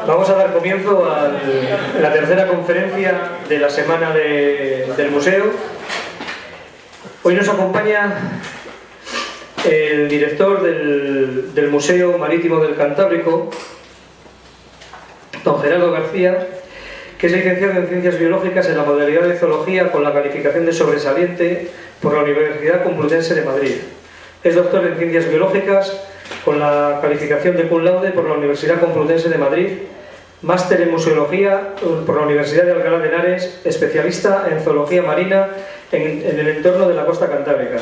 Vamos a dar comienzo a la tercera conferencia de la semana del museo. Hoy nos acompaña el director del Museo Marítimo del Cantábrico, don Gerardo García, que es licenciado en Ciencias Biológicas en la modalidad de Zoología con la calificación de sobresaliente por la Universidad Complutense de Madrid. Es doctor en Ciencias Biológicas con la calificación de cum laude por la Universidad Complutense de Madrid, máster en Museología por la Universidad de Alcalá de Henares, especialista en Zoología Marina en el entorno de la costa cantábrica.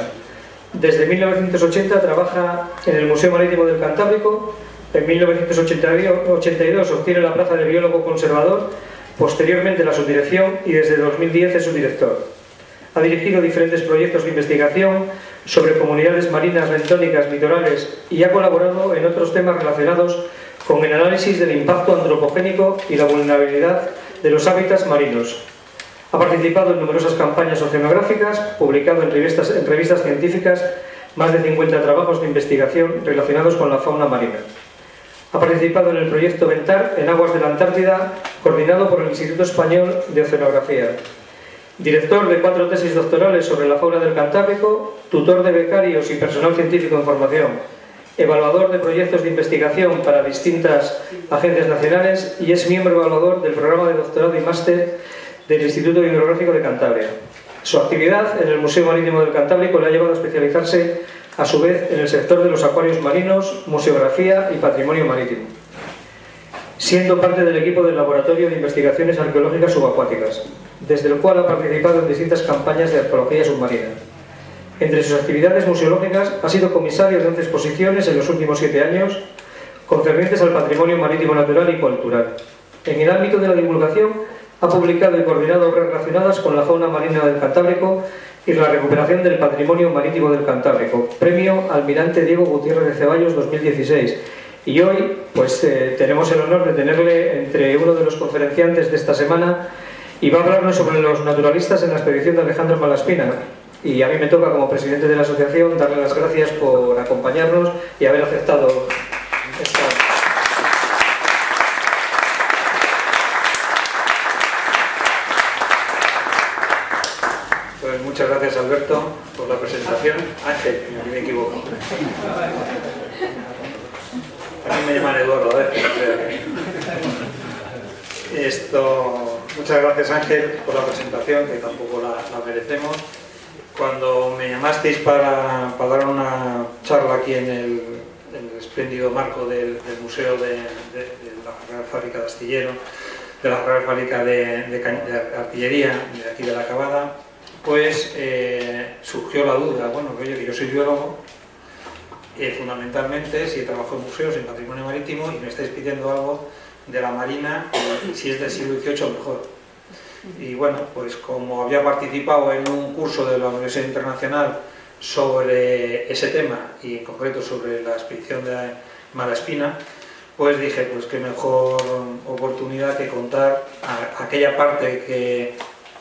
Desde 1980 trabaja en el Museo Marítimo del Cantábrico. En 1982 obtiene la plaza de biólogo conservador, posteriormente la subdirección y desde 2010 es su director. Ha dirigido diferentes proyectos de investigación sobre comunidades marinas bentónicas, litorales y ha colaborado en otros temas relacionados con el análisis del impacto antropogénico y la vulnerabilidad de los hábitats marinos. Ha participado en numerosas campañas oceanográficas, publicado en revistas científicas más de 50 trabajos de investigación relacionados con la fauna marina. Ha participado en el proyecto Ventar en aguas de la Antártida, coordinado por el Instituto Español de Oceanografía. Director de 4 tesis doctorales sobre la fauna del Cantábrico, tutor de becarios y personal científico en formación, evaluador de proyectos de investigación para distintas agencias nacionales y es miembro evaluador del programa de doctorado y máster del Instituto Hidrográfico de Cantabria. Su actividad en el Museo Marítimo del Cantábrico le ha llevado a especializarse a su vez en el sector de los acuarios marinos, museografía y patrimonio marítimo, siendo parte del equipo del Laboratorio de Investigaciones Arqueológicas Subacuáticas, desde el cual ha participado en distintas campañas de arqueología submarina. Entre sus actividades museológicas ha sido comisario de 11 exposiciones en los últimos 7 años, concernientes al patrimonio marítimo natural y cultural. En el ámbito de la divulgación ha publicado y coordinado obras relacionadas con la fauna marina del Cantábrico y la recuperación del patrimonio marítimo del Cantábrico, premio Almirante Diego Gutiérrez de Ceballos 2016. Y hoy pues tenemos el honor de tenerle entre uno de los conferenciantes de esta semana y va a hablarnos sobre los naturalistas en la expedición de Alejandro Malaspina. Y a mí me toca, como presidente de la asociación, darle las gracias por acompañarnos y haber aceptado esta... Pues muchas gracias, Alberto, por la presentación. Ángel, aquí me equivoco. A mí me llaman Eduardo, muchas gracias, Ángel, por la presentación, que tampoco la merecemos. Cuando me llamasteis para dar una charla aquí en el espléndido marco del Museo de la Real Fábrica de Astillero, de la Real Fábrica de Artillería, de aquí de la Cabada, pues surgió la duda, bueno, oye, que yo soy biólogo, fundamentalmente, si trabajo en museos, en patrimonio marítimo, y me estáis pidiendo algo de la Marina, y si es del siglo XVIII, mejor. Y bueno, pues como había participado en un curso de la Universidad Internacional sobre ese tema, y en concreto sobre la expedición de Malaspina, pues dije, pues qué mejor oportunidad que contar aquella parte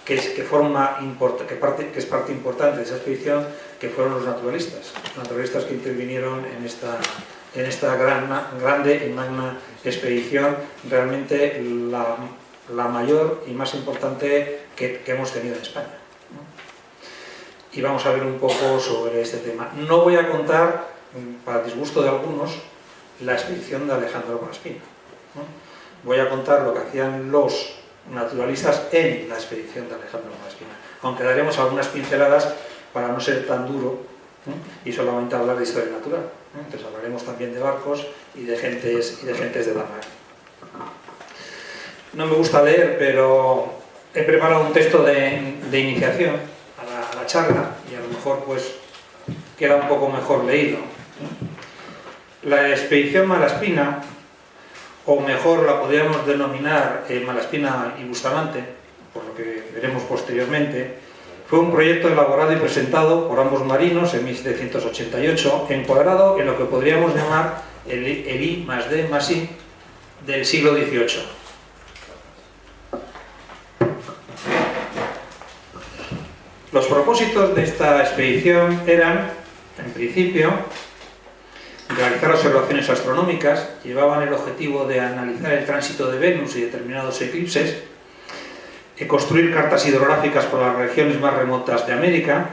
que es parte importante de esa expedición, que fueron los naturalistas que intervinieron en esta grande y magna expedición, realmente la mayor y más importante que hemos tenido en España. Y vamos a ver un poco sobre este tema. No voy a contar, para disgusto de algunos, la expedición de Alejandro Malaspina. Voy a contar lo que hacían los naturalistas en la expedición de Alejandro Malaspina, aunque daremos algunas pinceladas para no ser tan duro y solamente hablar de historia natural. Entonces hablaremos también de barcos y de gentes de la mar. No me gusta leer, pero he preparado un texto de iniciación a la charla y a lo mejor pues queda un poco mejor leído. La expedición Malaspina, o mejor la podríamos denominar Malaspina y Bustamante, por lo que veremos posteriormente, fue un proyecto elaborado y presentado por ambos marinos en 1788, encuadrado en lo que podríamos llamar el I+D+I del siglo XVIII. Los propósitos de esta expedición eran, en principio, realizar observaciones astronómicas, llevaban el objetivo de analizar el tránsito de Venus y determinados eclipses, construir cartas hidrográficas por las regiones más remotas de América,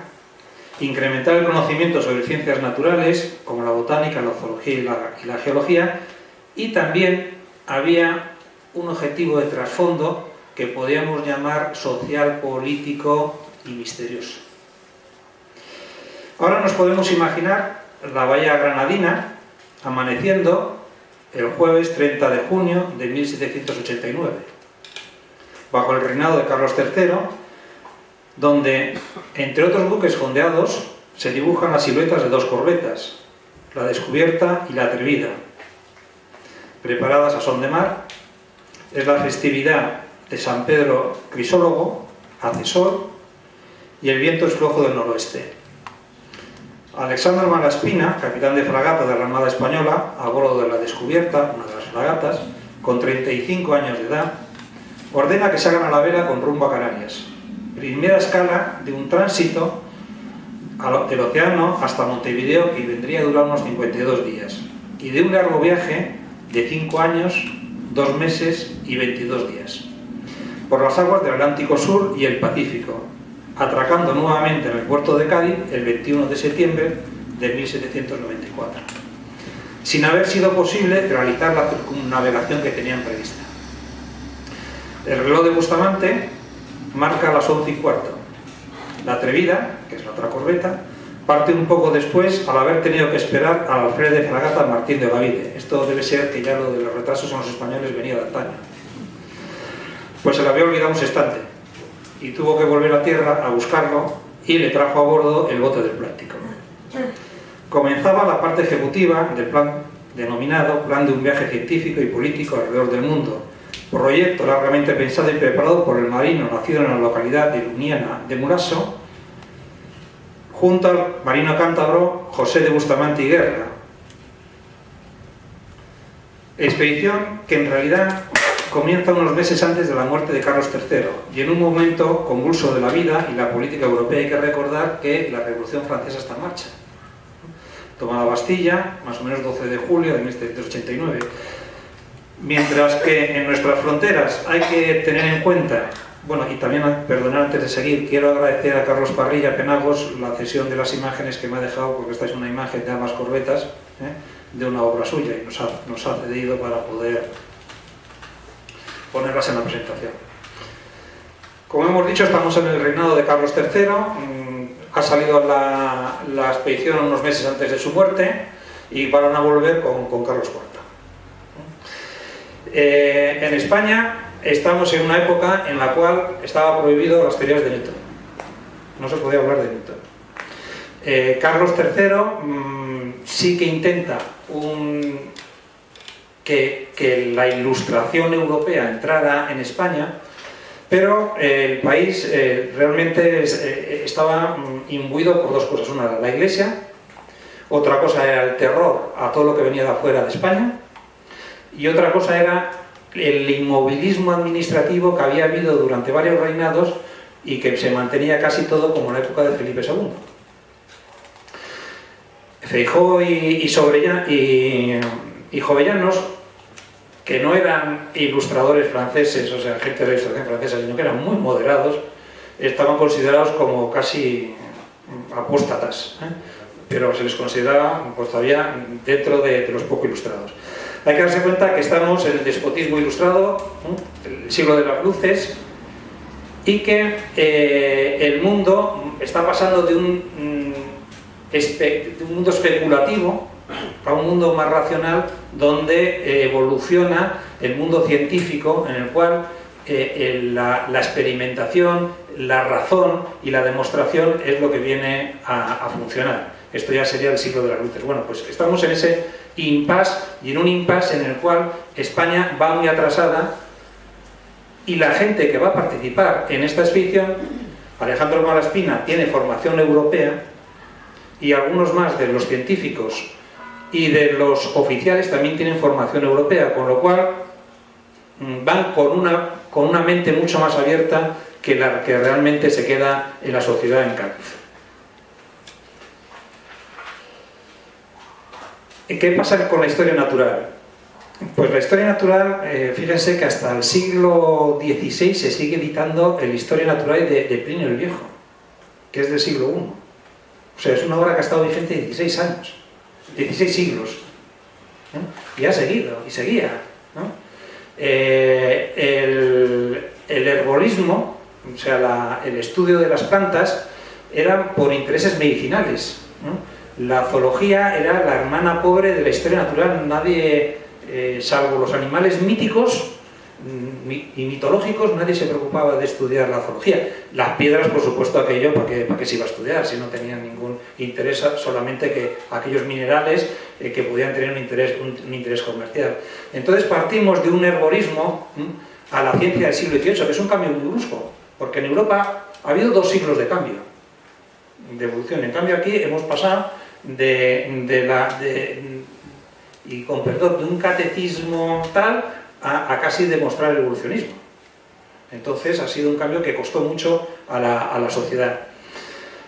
incrementar el conocimiento sobre ciencias naturales, como la botánica, la zoología y la geología, y también había un objetivo de trasfondo que podríamos llamar social, político y misterioso. Ahora nos podemos imaginar la bahía granadina amaneciendo el jueves 30 de junio de 1789, bajo el reinado de Carlos III, donde, entre otros buques fondeados, se dibujan las siluetas de dos corbetas, la Descubierta y la Atrevida, preparadas a son de mar. Es la festividad de San Pedro Crisólogo, hace sol, y el viento es flojo del noroeste. Alexandre Malaspina, capitán de fragata de la Armada Española, a bordo de la Descubierta, una de las fragatas, con 35 años de edad, ordena que se hagan a la vela con rumbo a Canarias. Primera escala de un tránsito del océano hasta Montevideo, que vendría a durar unos 52 días, y de un largo viaje de 5 años, 2 meses y 22 días, por las aguas del Atlántico Sur y el Pacífico, atracando nuevamente en el puerto de Cádiz el 21 de septiembre de 1794, sin haber sido posible realizar la circunnavegación que tenían prevista. El reloj de Bustamante marca las 11:15. La Atrevida, que es la otra corbeta, parte un poco después al haber tenido que esperar al alférez de fragata Martín de Olavide. Esto debe ser que ya lo de los retrasos en los españoles venía de antaño. Pues se le había olvidado un sextante y tuvo que volver a tierra a buscarlo, y le trajo a bordo el bote del Plástico. Comenzaba la parte ejecutiva del plan denominado Plan de un viaje científico y político alrededor del mundo, proyecto largamente pensado y preparado por el marino nacido en la localidad de Luniana de Muraso, junto al marino cántabro José de Bustamante y Guerra. Expedición que en realidad comienza unos meses antes de la muerte de Carlos III, y en un momento convulso de la vida y la política europea. Hay que recordar que la Revolución Francesa está en marcha. Toma la Bastilla, más o menos 12 de julio de 1789. Mientras que en nuestras fronteras hay que tener en cuenta, bueno, y también, perdonad antes de seguir, quiero agradecer a Carlos Parrilla Penagos la cesión de las imágenes que me ha dejado, porque esta es una imagen de ambas corbetas, de una obra suya, y nos ha cedido para poder ponerlas en la presentación. Como hemos dicho, estamos en el reinado de Carlos III. Ha salido la expedición unos meses antes de su muerte y van a volver con Carlos IV. En España estamos en una época en la cual estaba prohibido las teorías de Newton. No se podía hablar de Newton. Carlos III sí que intenta que la ilustración europea entrara en España, pero el país realmente estaba imbuido por dos cosas. Una era la Iglesia, otra cosa era el terror a todo lo que venía de afuera de España, y otra cosa era el inmovilismo administrativo que había habido durante varios reinados y que se mantenía casi todo como en la época de Felipe II. Feijóo y Jovellanos, que no eran ilustradores franceses, o sea, gente de la ilustración francesa, sino que eran muy moderados, estaban considerados como casi apóstatas, pero se les consideraba pues, todavía dentro de los poco ilustrados. Hay que darse cuenta que estamos en el despotismo ilustrado, el siglo de las luces, y que el mundo está pasando de un mundo especulativo a un mundo más racional, donde evoluciona el mundo científico, en el cual la experimentación, la razón y la demostración es lo que viene a funcionar. Esto ya sería el siglo de las luces. Bueno, pues estamos en ese impasse, y en un impasse en el cual España va muy atrasada, y la gente que va a participar en esta expedición, Alejandro Malaspina tiene formación europea, y algunos más de los científicos y de los oficiales también tienen formación europea, con lo cual van con una mente mucho más abierta que la que realmente se queda en la sociedad en Cádiz. ¿Qué pasa con la historia natural? Pues la historia natural, fíjense que hasta el siglo XVI se sigue editando la Historia Natural de Plinio el Viejo, que es del siglo I. O sea, es una obra que ha estado vigente 16 años, 16 siglos, ¿no? Y ha seguido, y seguía, ¿no? El herborismo, o sea, el estudio de las plantas, era por intereses medicinales, ¿no? La zoología era la hermana pobre de la historia natural. Nadie, salvo los animales míticos y mitológicos, nadie se preocupaba de estudiar la zoología. Las piedras, por supuesto, aquello, ¿para qué se iba a estudiar? Si no tenían ningún interés, solamente que aquellos minerales que podían tener un interés comercial. Entonces partimos de un herborismo a la ciencia del siglo XVIII, que es un cambio muy brusco, porque en Europa ha habido 2 siglos de cambio, de evolución. En cambio aquí hemos pasado de un catecismo tal a casi demostrar el evolucionismo. Entonces ha sido un cambio que costó mucho a la sociedad.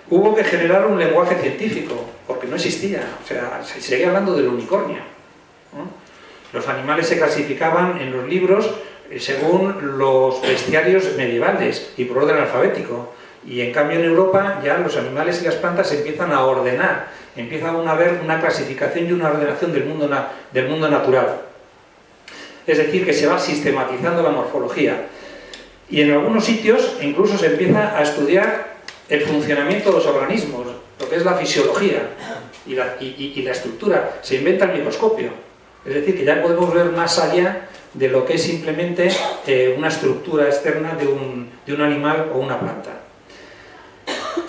Hubo que generar un lenguaje científico, porque no existía. O sea, se seguía hablando del unicornio, ¿no? Los animales se clasificaban en los libros según los bestiarios medievales y por orden alfabético. Y en cambio en Europa ya los animales y las plantas se empiezan a ordenar, empieza a haber una clasificación y una ordenación del mundo natural. Es decir, que se va sistematizando la morfología. Y en algunos sitios incluso se empieza a estudiar el funcionamiento de los organismos, lo que es la fisiología y la estructura. Se inventa el microscopio. Es decir, que ya podemos ver más allá de lo que es simplemente una estructura externa de un animal o una planta.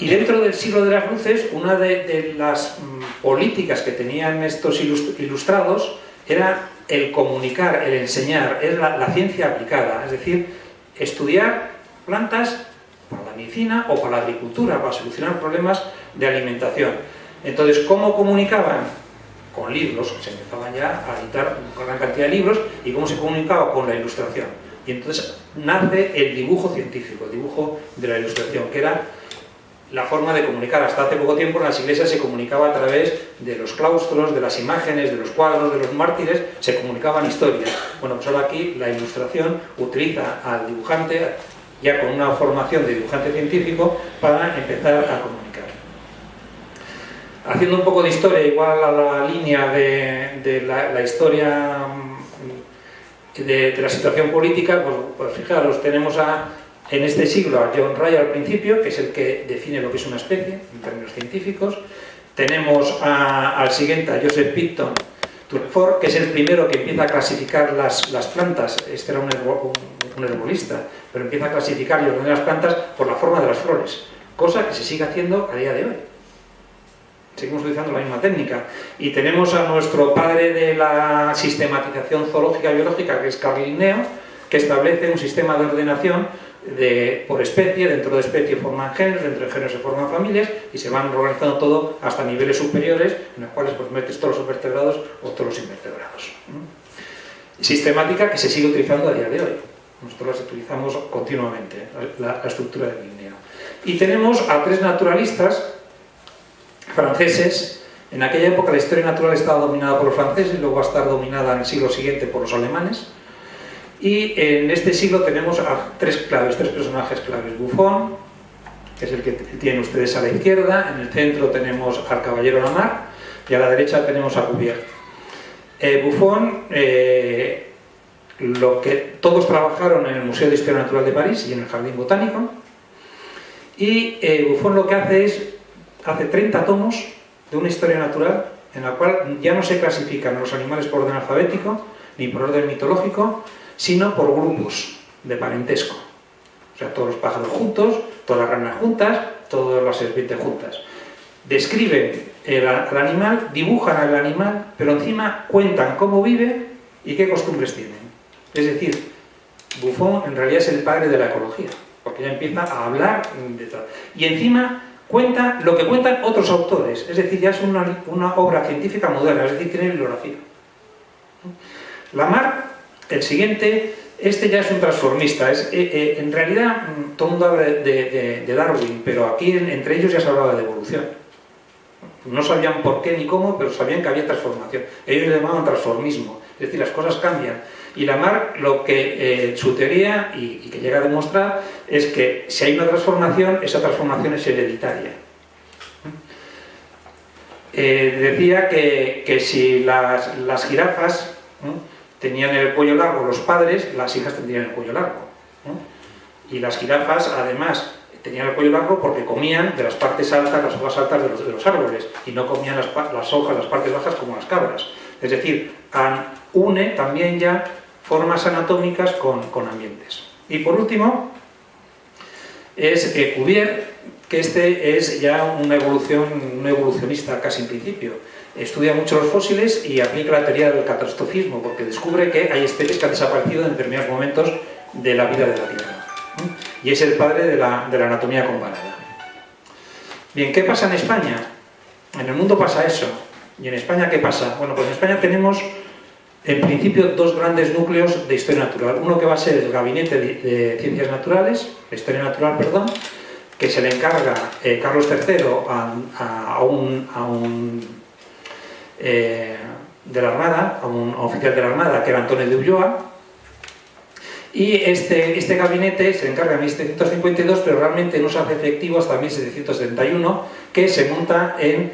Y dentro del siglo de las luces, una de las políticas que tenían estos ilustrados era el comunicar, el enseñar, es la ciencia aplicada, es decir, estudiar plantas para la medicina o para la agricultura, para solucionar problemas de alimentación. Entonces, ¿cómo comunicaban? Con libros, se empezaban ya a editar una gran cantidad de libros, y cómo se comunicaba con la ilustración. Y entonces nace el dibujo científico, el dibujo de la ilustración, que era la forma de comunicar. Hasta hace poco tiempo en las iglesias se comunicaba a través de los claustros, de las imágenes, de los cuadros, de los mártires, se comunicaban historias. Bueno, pues ahora aquí la ilustración utiliza al dibujante, ya con una formación de dibujante científico, para empezar a comunicar. Haciendo un poco de historia, igual a la línea de la historia de la situación política, pues fijaros, tenemos en este siglo a John Ray al principio, que es el que define lo que es una especie en términos científicos. Tenemos al siguiente, a Joseph Picton Tournefort, que es el primero que empieza a clasificar las plantas. Este era un herbolista, pero empieza a clasificar y ordenar las plantas por la forma de las flores, cosa que se sigue haciendo a día de hoy. Seguimos utilizando la misma técnica. Y tenemos a nuestro padre de la sistematización zoológica y biológica, que es Carl Linneo, que establece un sistema de ordenación por especie. Dentro de especie forman géneros, dentro de géneros se forman familias, y se van organizando todo hasta niveles superiores, en los cuales pues metes todos los vertebrados o todos los invertebrados. Sistemática que se sigue utilizando a día de hoy. Nosotros las utilizamos continuamente, la estructura de Linneo. Y tenemos a 3 naturalistas franceses. En aquella época la historia natural estaba dominada por los franceses, luego va a estar dominada en el siglo siguiente por los alemanes. Y en este siglo tenemos a 3 personajes claves. Buffon, que es el que tienen ustedes a la izquierda, en el centro tenemos al caballero Lamarck y a la derecha tenemos a Cuvier. Buffon, lo que todos trabajaron en el Museo de Historia Natural de París y en el Jardín Botánico, y Buffon lo que hace 30 tomos de una historia natural en la cual ya no se clasifican los animales por orden alfabético ni por orden mitológico, sino por grupos de parentesco. O sea, todos los pájaros juntos, todas las ranas juntas, todas las serpientes juntas. Describen al animal, dibujan al animal, pero encima cuentan cómo vive y qué costumbres tienen. Es decir, Buffon en realidad es el padre de la ecología, porque ya empieza a hablar de todo. Y encima cuenta lo que cuentan otros autores, es decir, ya es una obra científica moderna, es decir, tiene bibliografía. Lamarck, el siguiente, este ya es un transformista. En realidad, todo el mundo habla de Darwin, pero aquí entre ellos ya se hablaba de evolución. No sabían por qué ni cómo, pero sabían que había transformación. Ellos le llamaban transformismo, es decir, las cosas cambian. Y Lamarck, lo que su teoría, y que llega a demostrar, es que si hay una transformación, esa transformación es hereditaria. Decía que si las jirafas tenían el cuello largo los padres, las hijas tendrían el cuello largo. Y las jirafas, además, tenían el cuello largo porque comían de las partes altas, las hojas altas de los árboles, y no comían las hojas, las partes bajas como las cabras. Es decir, une también ya formas anatómicas con ambientes. Y por último, es Cuvier, que este es ya un evolucionista casi en principio. Estudia mucho los fósiles y aplica la teoría del catastrofismo, porque descubre que hay especies que han desaparecido en determinados momentos de la vida de la Tierra. Y es el padre de la anatomía comparada. Bien, ¿qué pasa en España? En el mundo pasa eso. ¿Y en España qué pasa? Bueno, pues en España tenemos en principio dos grandes núcleos de historia natural. Uno que va a ser el Gabinete de Ciencias Naturales, de Historia Natural, perdón, que se le encarga Carlos III a un de la Armada, a un oficial de la Armada, que era Antonio de Ulloa. Y este gabinete se encarga en 1752, pero realmente no se hace efectivo hasta 1771, que se monta en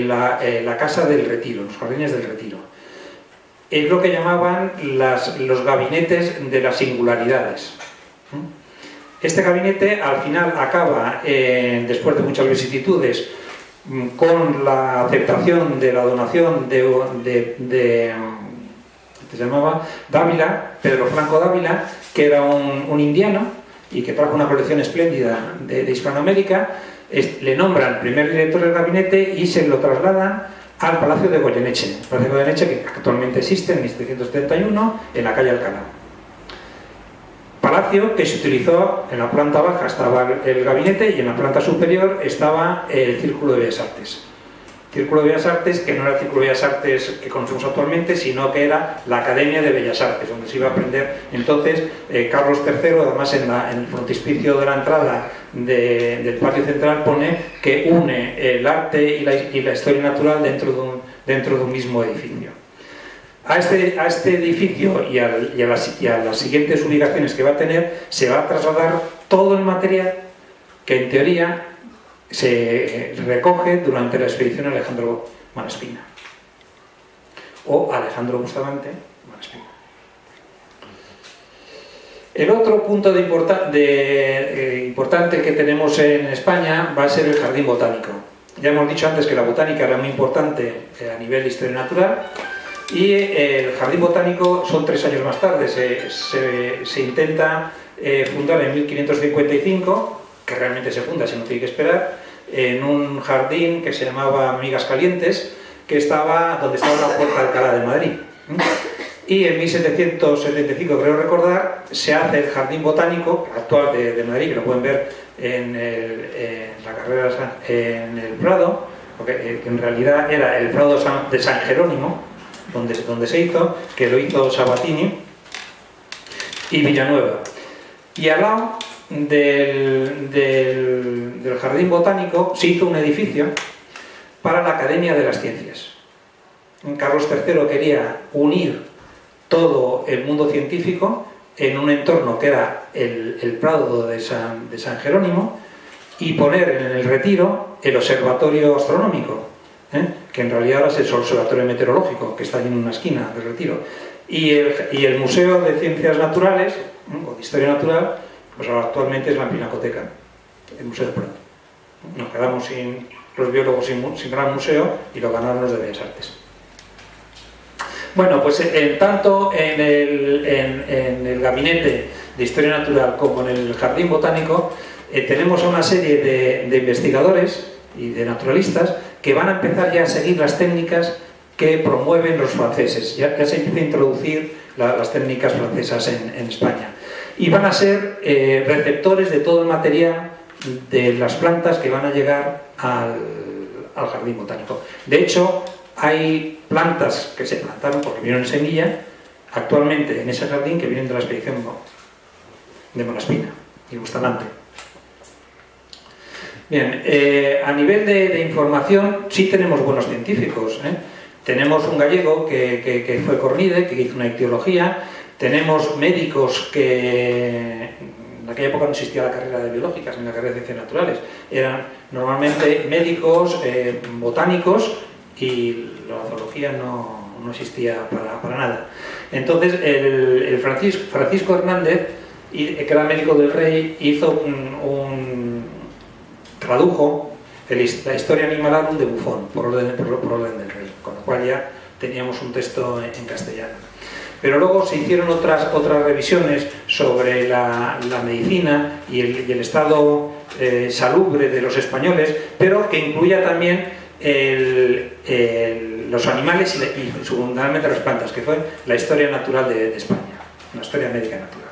la Casa del Retiro, en los Jardines del Retiro. Es lo que llamaban los gabinetes de las singularidades. Este gabinete al final acaba, después de muchas vicisitudes, con la aceptación de la donación se llamaba Dávila, Pedro Franco Dávila, que era un indiano y que trajo una colección espléndida de Hispanoamérica. Le nombran primer director del gabinete y se lo trasladan al Palacio de Goyeneche. El Palacio de Goyeneche, que actualmente existe en 1771 en la calle Alcalá. Palacio que se utilizó, en la planta baja estaba el gabinete y en la planta superior estaba el Círculo de Bellas Artes. Círculo de Bellas Artes, que no era el Círculo de Bellas Artes que conocemos actualmente, sino que era la Academia de Bellas Artes, donde se iba a aprender. Entonces, Carlos III, además en el frontispicio de la entrada del patio central, pone que une el arte y la historia natural dentro de un mismo edificio. A este edificio y a las siguientes ubicaciones que va a tener, se va a trasladar todo el material que en teoría se recoge durante la expedición Alejandro Malaspina o Alejandro Bustamante Malaspina. El otro punto importante que tenemos en España va a ser el jardín botánico. Ya hemos dicho antes que la botánica era muy importante a nivel de historia natural, y el jardín botánico son 3 años más tarde. Se intenta fundar en 1555, que realmente se funda, si no tiene que esperar, en un jardín que se llamaba Migas Calientes, donde estaba la Puerta de Alcalá de Madrid. Y en 1775, creo recordar, se hace el jardín botánico actual de Madrid, que lo pueden ver en la carrera en el Prado, que en realidad era el Prado de San Jerónimo, donde se hizo, que lo hizo Sabatini y Villanueva. Y al lado del jardín botánico se hizo un edificio para la Academia de las Ciencias. Carlos III quería unir todo el mundo científico en un entorno que era el Prado de San Jerónimo, y poner en el Retiro el observatorio astronómico, que en realidad ahora es el observatorio meteorológico, que está allí en una esquina del Retiro, y el Museo de Ciencias Naturales, o de Historia Natural, pues ahora actualmente es la Pinacoteca, el Museo del Prado. Nos quedamos sin los biólogos sin gran museo, y lo ganaron los de Bellas Artes. Bueno, pues tanto en el Gabinete de Historia Natural como en el Jardín Botánico tenemos a una serie de investigadores y de naturalistas que van a empezar ya a seguir las técnicas que promueven los franceses. Ya se empieza a introducir las técnicas francesas en España. Y van a ser receptores de todo el material de las plantas que van a llegar al Jardín Botánico. De hecho, hay plantas que se plantaron porque vinieron en semilla actualmente en ese jardín, que vienen de la expedición de Malaspina y Bustamante. Bien, a nivel de información sí tenemos buenos científicos, ¿eh? Tenemos un gallego que fue Cornide, que hizo una ictiología. Tenemos médicos que en aquella época no existía la carrera de biológicas ni la carrera de ciencias naturales. Eran normalmente médicos, botánicos, y la zoología no existía para nada. Entonces el Francisco Hernández, que era médico del rey, hizo tradujo la Historia Animalarum de Buffon por orden del rey, con lo cual ya teníamos un texto en castellano. Pero luego se hicieron otras revisiones sobre la medicina y el estado salubre de los españoles, pero que incluía también los animales y fundamentalmente las plantas, que fue la historia natural de España, la historia médica natural.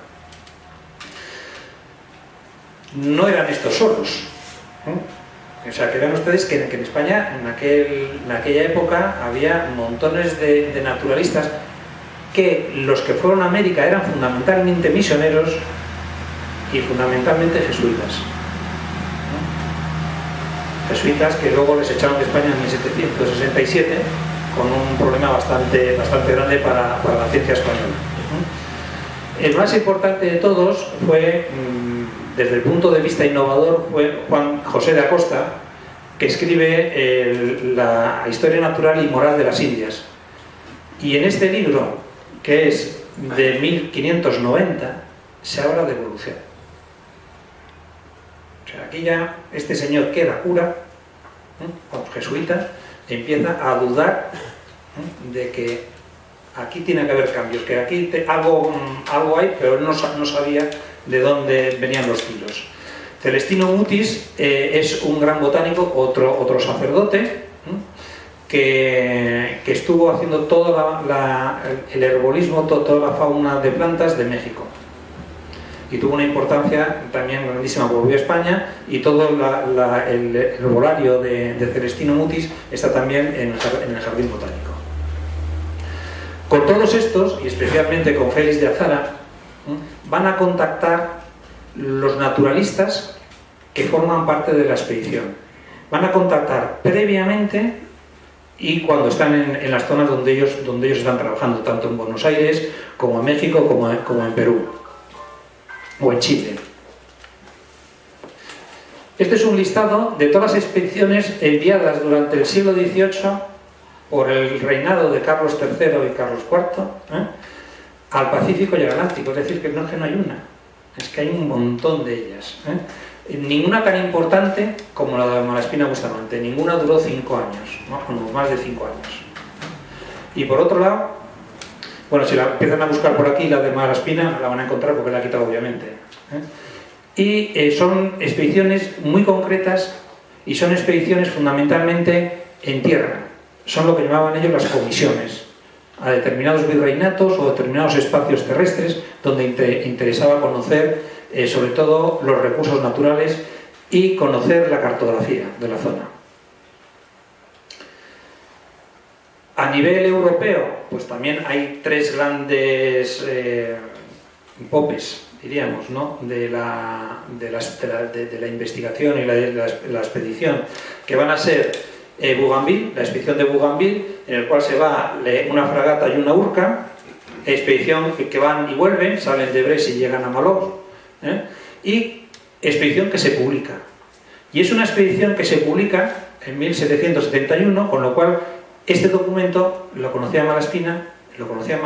No eran estos solos, ¿eh? O sea, que vean ustedes que en España en aquella época había montones de naturalistas, que los que fueron a América eran fundamentalmente misioneros y fundamentalmente jesuitas. Jesuitas que luego les echaron de España en 1767 con un problema bastante grande para la ciencia española. El más importante de todos fue, desde el punto de vista innovador, fue Juan José de Acosta, que escribe la Historia Natural y Moral de las Indias. Y en este libro, que es de 1590, se habla de evolución. O sea, aquí ya este señor, que era cura, jesuita, empieza a dudar de que aquí tiene que haber cambios, que aquí algo hay, pero él no sabía de dónde venían los tiros. Celestino Mutis es un gran botánico, otro sacerdote, que estuvo haciendo todo el herbolismo, toda la fauna de plantas de México. Y tuvo una importancia también grandísima. Volvió a España y todo el herbolario de Celestino Mutis está también en el Jardín Botánico. Con todos estos, y especialmente con Félix de Azara, van a contactar los naturalistas que forman parte de la expedición. Van a contactar previamente y cuando están en las zonas donde ellos están trabajando, tanto en Buenos Aires como en México como en Perú o en Chile. Este es un listado de todas las expediciones enviadas durante el siglo XVIII por el reinado de Carlos III y Carlos IV, al Pacífico y al Atlántico. Es decir, que no hay una, es que hay un montón de ellas. Ninguna tan importante como la de Malaspina Bustamante. Ninguna duró 5 años, ¿no? Más de 5 años. Y por otro lado, bueno, si la empiezan a buscar por aquí, la de Malaspina la van a encontrar porque la ha quitado, obviamente. Y son expediciones muy concretas y son expediciones fundamentalmente en tierra. Son lo que llamaban ellos las comisiones, a determinados virreinatos o determinados espacios terrestres donde interesaba conocer sobre todo los recursos naturales y conocer la cartografía de la zona. A nivel europeo, pues también hay 3 grandes popes, diríamos, ¿no? de la investigación y la expedición, que van a ser Bougainville, la expedición de Bougainville, en el cual se va una fragata y una urca, expedición que van y vuelven, salen de Brest y llegan a Malós, y expedición que se publica. Y es una expedición que se publica en 1771, con lo cual este documento lo conocía Malaspina, lo conocía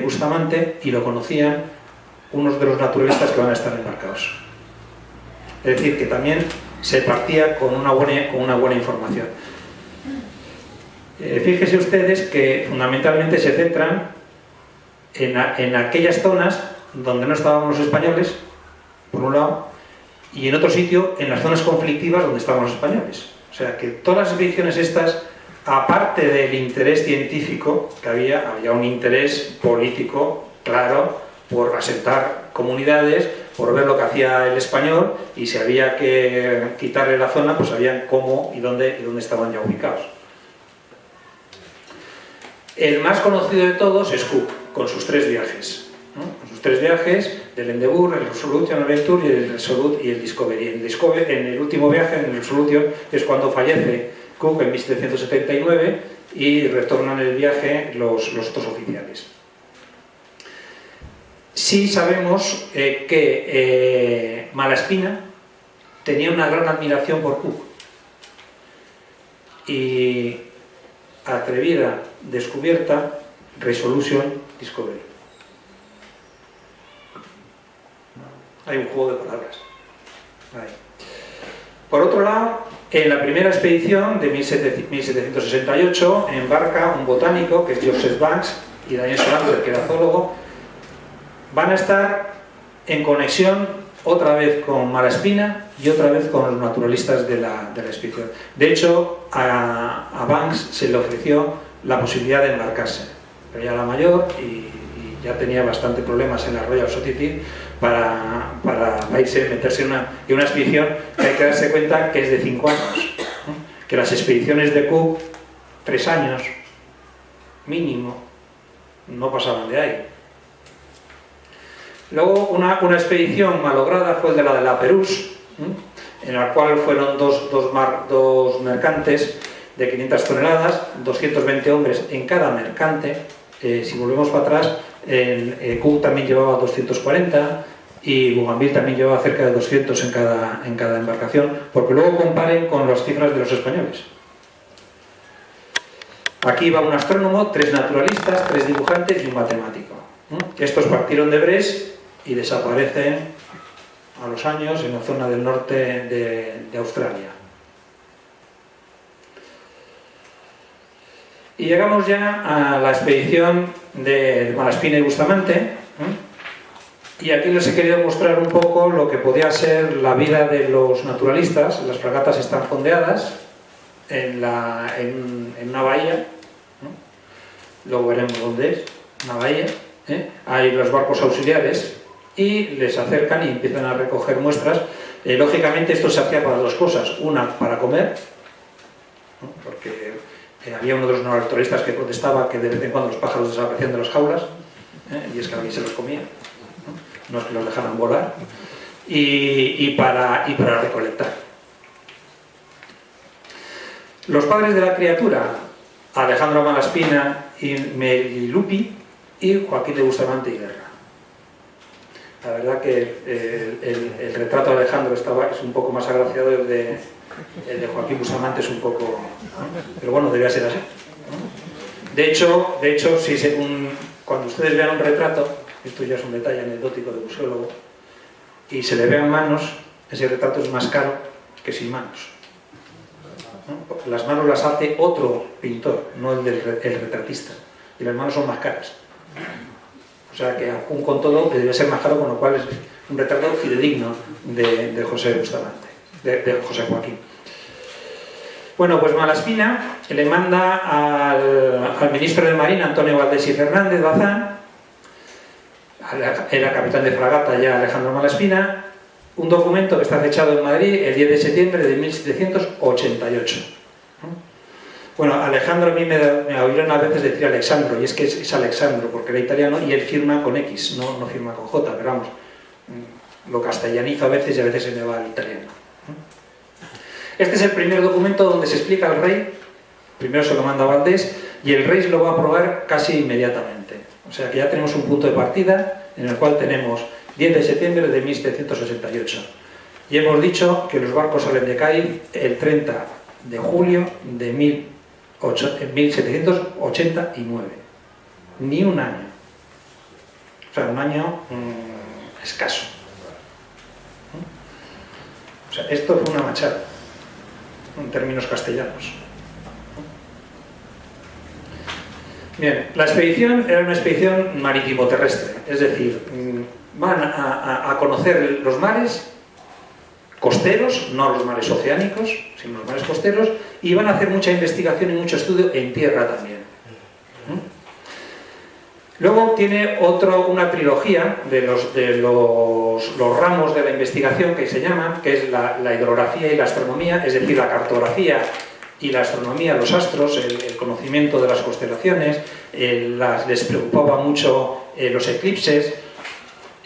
Bustamante y lo conocían unos de los naturalistas que van a estar embarcados. Es decir, que también se partía con una buena información. Fíjense ustedes que fundamentalmente se centran en aquellas zonas donde no estábamos los españoles, por un lado, y en otro sitio, en las zonas conflictivas donde estaban los españoles. O sea, que todas las expediciones estas, aparte del interés científico que había un interés político, claro, por asentar comunidades, por ver lo que hacía el español, y si había que quitarle la zona, pues sabían cómo y dónde estaban ya ubicados. El más conocido de todos es Cook, con sus 3 viajes, ¿no? Con sus sus 3 viajes, del Endeavour, el Resolution Adventure y el Resolute y el Discovery. En el último viaje, en el Resolution, es cuando fallece Cook en 1779 y retornan el viaje los otros oficiales. Sí sabemos que Malaspina tenía una gran admiración por Cook y atrevida descubierta Resolution Discovery. Hay un juego de palabras. Ahí. Por otro lado, en la primera expedición de 1768 embarca un botánico que es Joseph Banks y Daniel Solander, que era zoólogo. Van a estar en conexión otra vez con Malaspina y otra vez con los naturalistas de la expedición. De hecho, a Banks se le ofreció la posibilidad de embarcarse, pero ya era mayor y ya tenía bastante problemas en la Royal Society para irse, meterse en una expedición que hay que darse cuenta que es de 5 años, ¿no? Que las expediciones de Cook, 3 años mínimo, no pasaban de ahí. Luego una expedición malograda fue el de la Perús, en la cual fueron dos mercantes de 500 toneladas, 220 hombres en cada mercante. Si volvemos para atrás, Cook también llevaba 240 y Bougainville también llevaba cerca de 200 en cada embarcación, porque luego comparen con las cifras de los españoles. Aquí va un astrónomo, 3 naturalistas, 3 dibujantes y un matemático. Estos partieron de Brest y desaparecen a los años en la zona del norte de Australia. Y llegamos ya a la expedición de Malaspina y Bustamante, y aquí les he querido mostrar un poco lo que podía ser la vida de los naturalistas. Las fragatas están fondeadas en una bahía, luego veremos dónde es, una bahía, hay los barcos auxiliares y les acercan y empiezan a recoger muestras. Lógicamente esto se hacía para 2 cosas: una, para comer, porque había uno de los naturalistas que protestaba que de vez en cuando los pájaros desaparecían de las jaulas, y es que alguien se los comía, no es que los dejaran volar, y para recolectar. Los padres de la criatura, Alejandro Malaspina y Melilupi, y Joaquín de Bustamante y Guerra. La verdad que el retrato de Alejandro es un poco más agraciado, el de Joaquín Bustamante es un poco... pero bueno, debía ser así. De hecho cuando ustedes vean un retrato, esto ya es un detalle anecdótico de museólogo, y se le vean manos, ese retrato es más caro que sin manos. Las manos las hace otro pintor, no el retratista, y las manos son más caras. O sea que aún con todo debe ser más caro, con lo cual es un retrato fidedigno de José Bustamante, de José Joaquín. Bueno, pues Malaspina le manda al ministro de Marina, Antonio Valdés y Fernández Bazán, era capitán de fragata ya Alejandro Malaspina, un documento que está fechado en Madrid el 10 de septiembre de 1788. Bueno, Alejandro, a mí me oyeron a veces decir Alexandro, y es que es Alexandro porque era italiano y él firma con X, no firma con J, pero vamos, lo castellanizo a veces y a veces se me va al italiano. Este es el primer documento donde se explica al rey, primero se lo manda a Valdés, y el rey lo va a aprobar casi inmediatamente. O sea que ya tenemos un punto de partida en el cual tenemos 10 de septiembre de 1788. Y hemos dicho que los barcos salen de Cádiz el 30 de julio de 1789. Ni un año. O sea, un año escaso. O sea, esto fue una machada, en términos castellanos. Bien, la expedición era una expedición marítimo-terrestre, es decir, van a conocer los mares costeros, no los mares oceánicos, sino los mares costeros, y van a hacer mucha investigación y mucho estudio en tierra también. Luego tiene una trilogía de los ramos de la investigación que se llaman, que es la hidrografía y la astronomía, es decir, la cartografía y la astronomía, los astros, el conocimiento de las constelaciones, les preocupaba mucho los eclipses,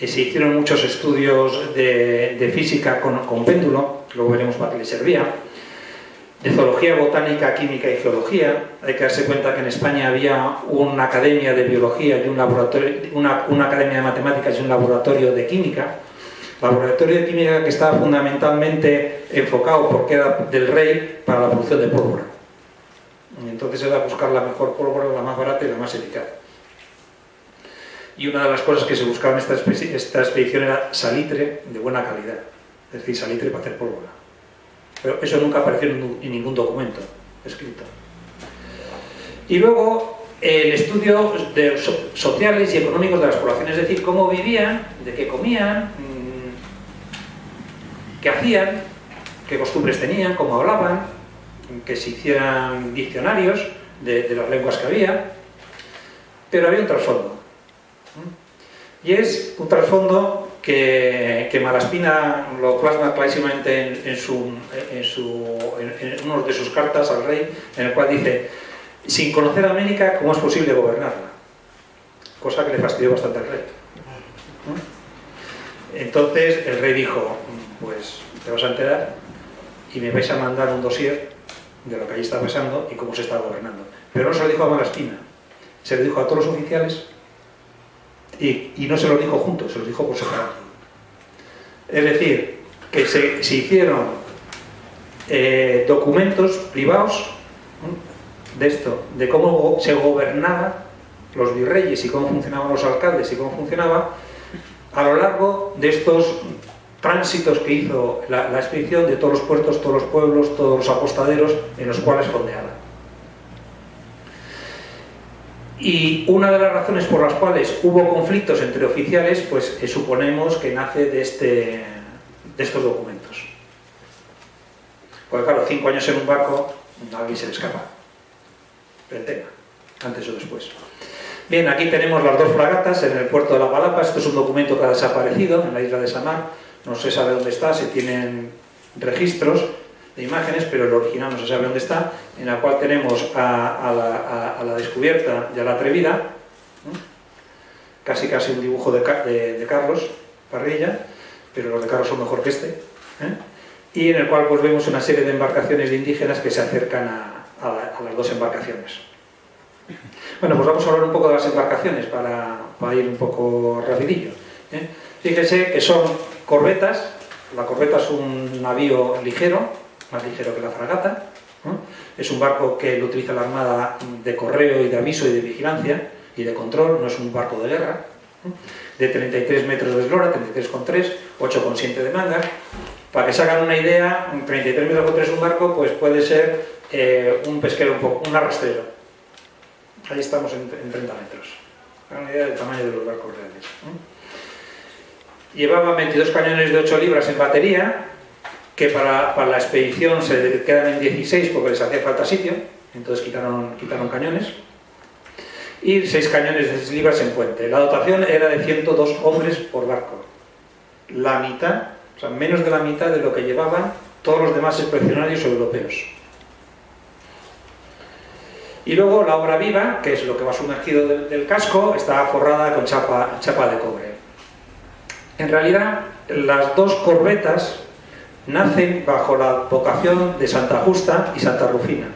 Se hicieron muchos estudios de física con péndulo, luego veremos para qué le servía, de zoología, botánica, química y geología. Hay que darse cuenta que en España había una academia de biología y un laboratorio, una academia de matemáticas y un laboratorio de química. Laboratorio de química que estaba fundamentalmente enfocado, porque era del rey, para la producción de pólvora. Entonces era buscar la mejor pólvora, la más barata y la más eficaz. Y una de las cosas que se buscaba en esta expedición era salitre de buena calidad, es decir, salitre para hacer pólvora. Pero eso nunca apareció en ningún documento escrito. Y luego el estudio de sociales y económicos de las poblaciones, es decir, cómo vivían, de qué comían, qué hacían, qué costumbres tenían, cómo hablaban, que se hicieran diccionarios de las lenguas que había. Pero había un trasfondo. Y es un trasfondo que Malaspina lo plasma clarísimamente en una de sus cartas al rey, en el cual dice: sin conocer a América, ¿cómo es posible gobernarla? Cosa que le fastidió bastante al rey. Entonces el rey dijo: pues te vas a enterar y me vais a mandar un dossier de lo que allí está pasando y cómo se está gobernando. Pero no se lo dijo a Malaspina, se lo dijo a todos los oficiales. Y no se lo dijo juntos, se lo dijo por separado. Es decir, que se hicieron documentos privados de esto, de cómo se gobernaban los virreyes y cómo funcionaban los alcaldes y cómo funcionaba a lo largo de estos tránsitos que hizo la expedición, de todos los puertos, todos los pueblos, todos los apostaderos en los cuales fondeaban. Y una de las razones por las cuales hubo conflictos entre oficiales, pues suponemos que nace de estos documentos. Porque claro, 5 años en un barco, a alguien se le escapa el tema, antes o después. Bien, aquí tenemos las 2 fragatas en el puerto de La Palapa. Esto es un documento que ha desaparecido en la isla de Samar. No se sabe dónde está, se tienen registros de imágenes, pero el original no se sabe dónde está, en la cual tenemos a la descubierta y a la atrevida, casi un dibujo de Carlos Parrilla, pero los de Carlos son mejor que este, y en el cual pues vemos una serie de embarcaciones de indígenas que se acercan a las 2 embarcaciones. Bueno, pues vamos a hablar un poco de las embarcaciones para ir un poco rapidillo. Fíjense que son corbetas. La corbeta es un navío ligero, más ligero que la fragata. Es un barco que lo utiliza la Armada de correo y de aviso y de vigilancia y de control, no es un barco de guerra. De 33 metros de eslora, 33,3, 8,7 de manga. Para que se hagan una idea, 33 metros con 3 un barco, pues puede ser un pesquero, un arrastrero. Ahí estamos en 30 metros. Para una idea del tamaño de los barcos reales. Llevaba 22 cañones de 8 libras en batería, que para la expedición se quedan en 16 porque les hacía falta sitio, entonces quitaron cañones, y 6 cañones de 6 libras en puente. La dotación era de 102 hombres por barco. La mitad, o sea, menos de la mitad de lo que llevaban todos los demás expedicionarios europeos. Y luego la obra viva, que es lo que va sumergido del casco, está forrada con chapa de cobre. En realidad, las 2 corbetas nacen bajo la vocación de Santa Justa y Santa Rufina.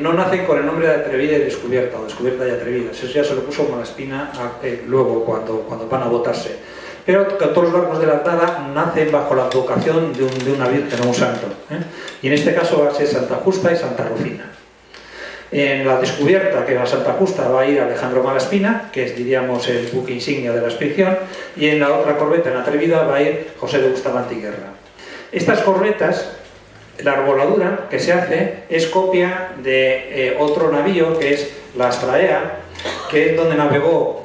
No nacen con el nombre de Atrevida y Descubierta, o Descubierta y Atrevida. Eso ya se lo puso Malaspina luego, cuando van a votarse. Pero todos los barcos de la Armada nacen bajo la vocación de una virgen o un santo. Y en este caso va a ser Santa Justa y Santa Rufina. En la Descubierta, que va a Santa Justa, va a ir Alejandro Malaspina, que es, diríamos, el buque insignia de la expedición, y en la otra corbeta, en Atrevida, va a ir José de Bustamante y Guerra. Estas corbetas, la arboladura que se hace es copia de otro navío, que es la Astraea, que es donde navegó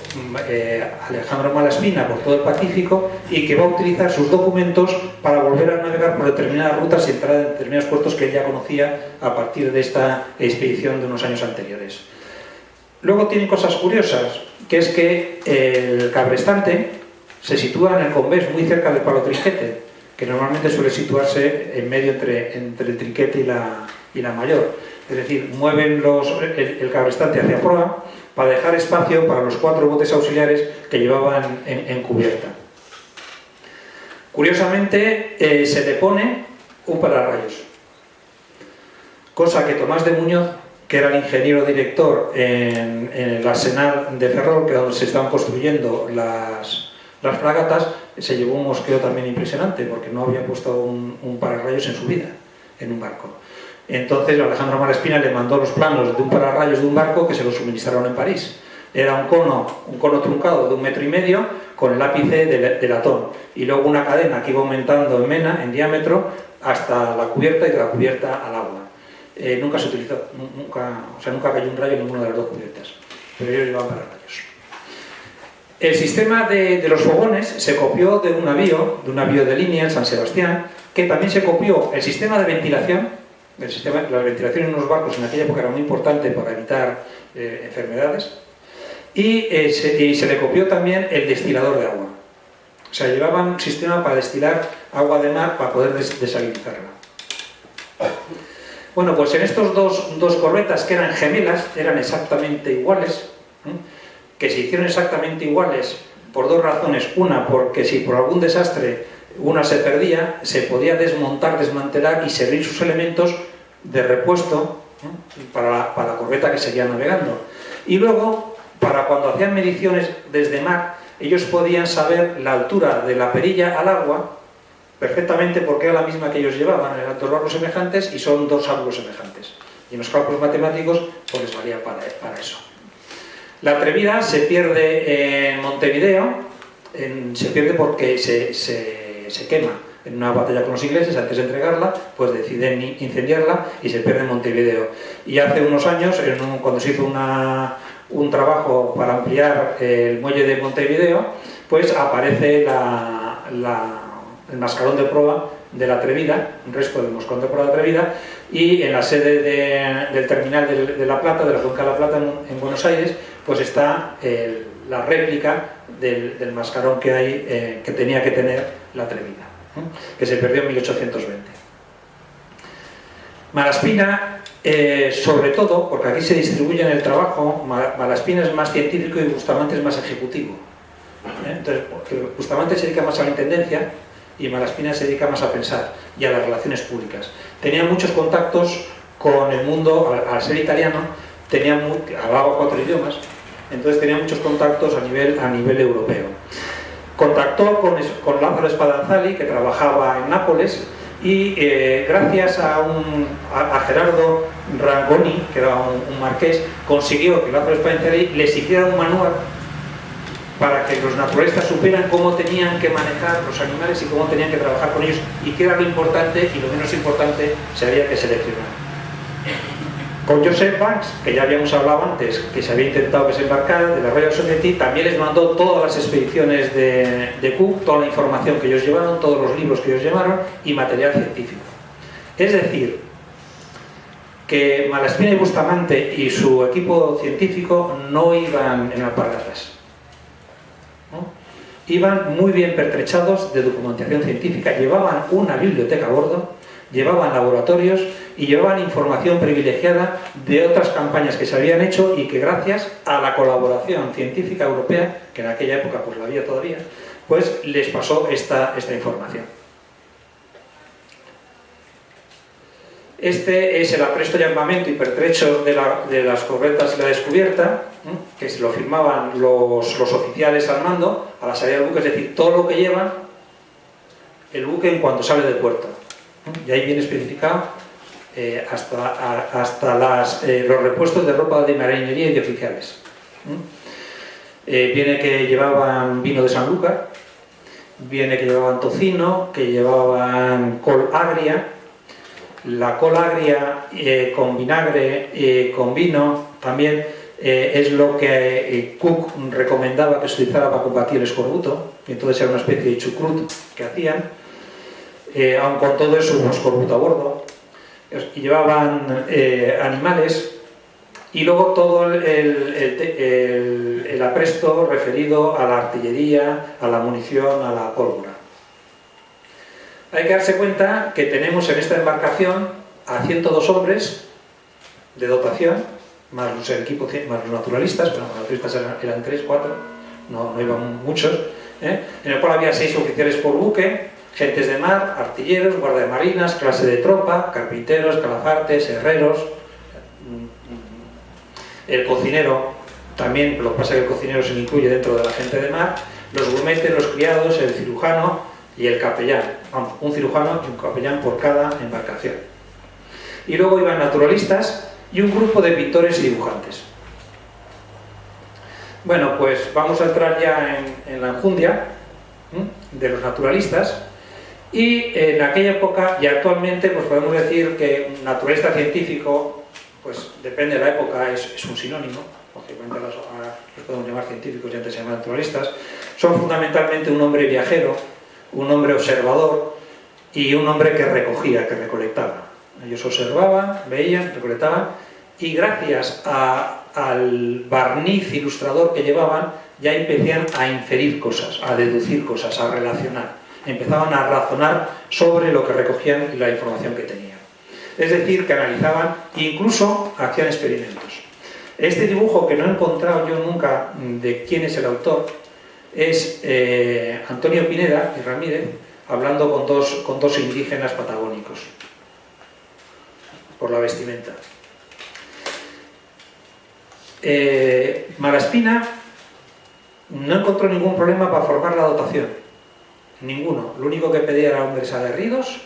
Alejandro Malaspina por todo el Pacífico y que va a utilizar sus documentos para volver a navegar por determinadas rutas y entrar en determinados puertos que él ya conocía a partir de esta expedición de unos años anteriores. Luego tiene cosas curiosas, que es que el cabrestante se sitúa en el convés, muy cerca del palo trinquete, que normalmente suele situarse en medio entre el trinquete y la mayor. Es decir, mueven el cabrestante hacia proa para dejar espacio para los 4 botes auxiliares que llevaban en cubierta. Curiosamente, se le pone un pararrayos, cosa que Tomás de Muñoz, que era el ingeniero director en el arsenal de Ferrol, que es donde se estaban construyendo las fragatas, se llevó un mosqueo también impresionante, porque no había puesto un pararrayos en su vida, en un barco. Entonces Alejandro Malaspina le mandó los planos de un pararrayos de un barco que se lo suministraron en París. Era un cono truncado de 1,5 metros con el ápice de latón, y luego una cadena que iba aumentando en diámetro hasta la cubierta, y de la cubierta al agua. Nunca se utilizó, nunca cayó un rayo en ninguna de las 2 cubiertas, pero ellos llevaban pararrayos. El sistema de los fogones se copió de un navío de línea, el San Sebastián, que también se copió el sistema de ventilación. La ventilación en unos barcos en aquella época era muy importante para evitar enfermedades, y se le copió también el destilador de agua. O sea, llevaban un sistema para destilar agua de mar para poder desalinizarla. Bueno, pues en estos dos corbetas, que eran gemelas, eran exactamente iguales, que se hicieron exactamente iguales por 2 razones. Una, porque si por algún desastre una se perdía, se podía desmontar, desmantelar y servir sus elementos de repuesto para la corbeta que seguía navegando. Y luego, para cuando hacían mediciones desde mar, ellos podían saber la altura de la perilla al agua perfectamente, porque era la misma que ellos llevaban. Eran 2 barcos semejantes y son 2 ángulos semejantes. Y en los cálculos matemáticos pues les valía para eso. La Atrevida se pierde en Montevideo, se pierde porque se quema en una batalla con los ingleses. Antes de entregarla, pues deciden incendiarla y se pierde en Montevideo. Y hace unos años, cuando se hizo un trabajo para ampliar el muelle de Montevideo, pues aparece el mascarón de proa de la Atrevida, un resto del mascarón de proa de la Atrevida, y en la sede del terminal de La Plata, de la cuenca de La Plata en Buenos Aires, pues está la réplica del mascarón que hay, que tenía que tener la Atrevida, que se perdió en 1820. Malaspina, sobre todo, porque aquí se distribuye en el trabajo, Malaspina es más científico y Bustamante es más ejecutivo. Entonces, Bustamante se dedica más a la intendencia y Malaspina se dedica más a pensar y a las relaciones públicas. Tenía muchos contactos con el mundo, al ser italiano, hablaba 4 idiomas, entonces tenía muchos contactos a nivel europeo. Contactó con Lázaro Spadazzali, que trabajaba en Nápoles, y gracias a Gerardo Rangoni, que era un marqués, consiguió que Lázaro Spadazzali les hiciera un manual para que los naturalistas supieran cómo tenían que manejar los animales y cómo tenían que trabajar con ellos, y qué era lo importante y lo menos importante se había que seleccionar. Con Joseph Banks, que ya habíamos hablado antes, que se había intentado que se embarcara, de la Royal Society, también les mandó todas las expediciones de Cook, toda la información que ellos llevaron, todos los libros que ellos llevaron y material científico. Es decir, que Malaspina y Bustamante y su equipo científico no iban en alpargatas, ¿no? Iban muy bien pertrechados de documentación científica, llevaban una biblioteca a bordo, llevaban laboratorios y llevaban información privilegiada de otras campañas que se habían hecho y que gracias a la colaboración científica europea, que en aquella época pues la había todavía, pues les pasó esta información. Este es el apresto y armamento y pertrecho de las corbetas y la descubierta, que se lo firmaban los oficiales al mando a la salida del buque, es decir, todo lo que lleva el buque en cuanto sale del puerto. Y ahí viene especificado hasta los repuestos de ropa de marinería y de oficiales. Viene que llevaban vino de Sanlúcar, viene que llevaban tocino, que llevaban col agria. La col agria con vinagre, con vino, también es lo que Cook recomendaba que se utilizara para combatir el escorbuto, y entonces era una especie de chucrut que hacían. Aun con todo eso, un escorbuto a bordo, y llevaban animales, y luego todo el apresto referido a la artillería, a la munición, a la pólvora. Hay que darse cuenta que tenemos en esta embarcación a 102 hombres de dotación, más los equipos, más los naturalistas, bueno, los naturalistas eran 3, 4, no iban muchos, en el cual había 6 oficiales por buque, gentes de mar, artilleros, guardiamarinas, clase de tropa, carpinteros, calafartes, herreros, el cocinero también, lo que pasa es que el cocinero se le incluye dentro de la gente de mar, los grumetes, los criados, el cirujano y el capellán. Vamos, un cirujano y un capellán por cada embarcación. Y luego iban naturalistas y un grupo de pintores y dibujantes. Bueno, pues vamos a entrar ya en la enjundia de los naturalistas. Y en aquella época y actualmente pues podemos decir que un naturalista científico, pues depende de la época, es un sinónimo. Lógicamente ahora los podemos llamar científicos y antes se llamaban naturalistas. Son fundamentalmente un hombre viajero, un hombre observador y un hombre que recogía, que recolectaba. Ellos observaban, veían, recolectaban y gracias al barniz ilustrador que llevaban ya empezaban a inferir cosas, a deducir cosas, a relacionar. Empezaban a razonar sobre lo que recogían y la información que tenían. Es decir, que analizaban e incluso hacían experimentos. Este dibujo, que no he encontrado yo nunca de quién es el autor, es Antonio Pineda y Ramírez hablando con dos indígenas patagónicos por la vestimenta. Malaspina no encontró ningún problema para formar la dotación, ninguno. Lo único que pedía era hombres aguerridos,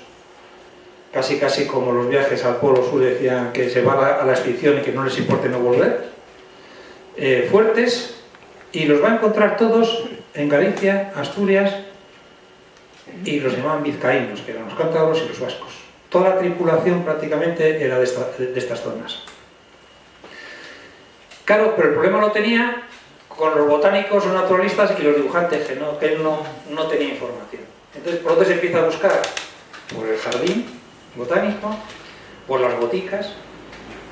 casi como los viajes al Polo Sur decían que se va a la expedición y que no les importe no volver, fuertes, y los va a encontrar todos en Galicia, Asturias, y los llamaban vizcaínos, que eran los cántabros y los vascos. Toda la tripulación prácticamente era de estas zonas. Claro, pero el problema lo tenía con los botánicos o naturalistas y los dibujantes, que él no tenía información. Entonces, por dónde se empieza a buscar? Por el jardín botánico, por las boticas,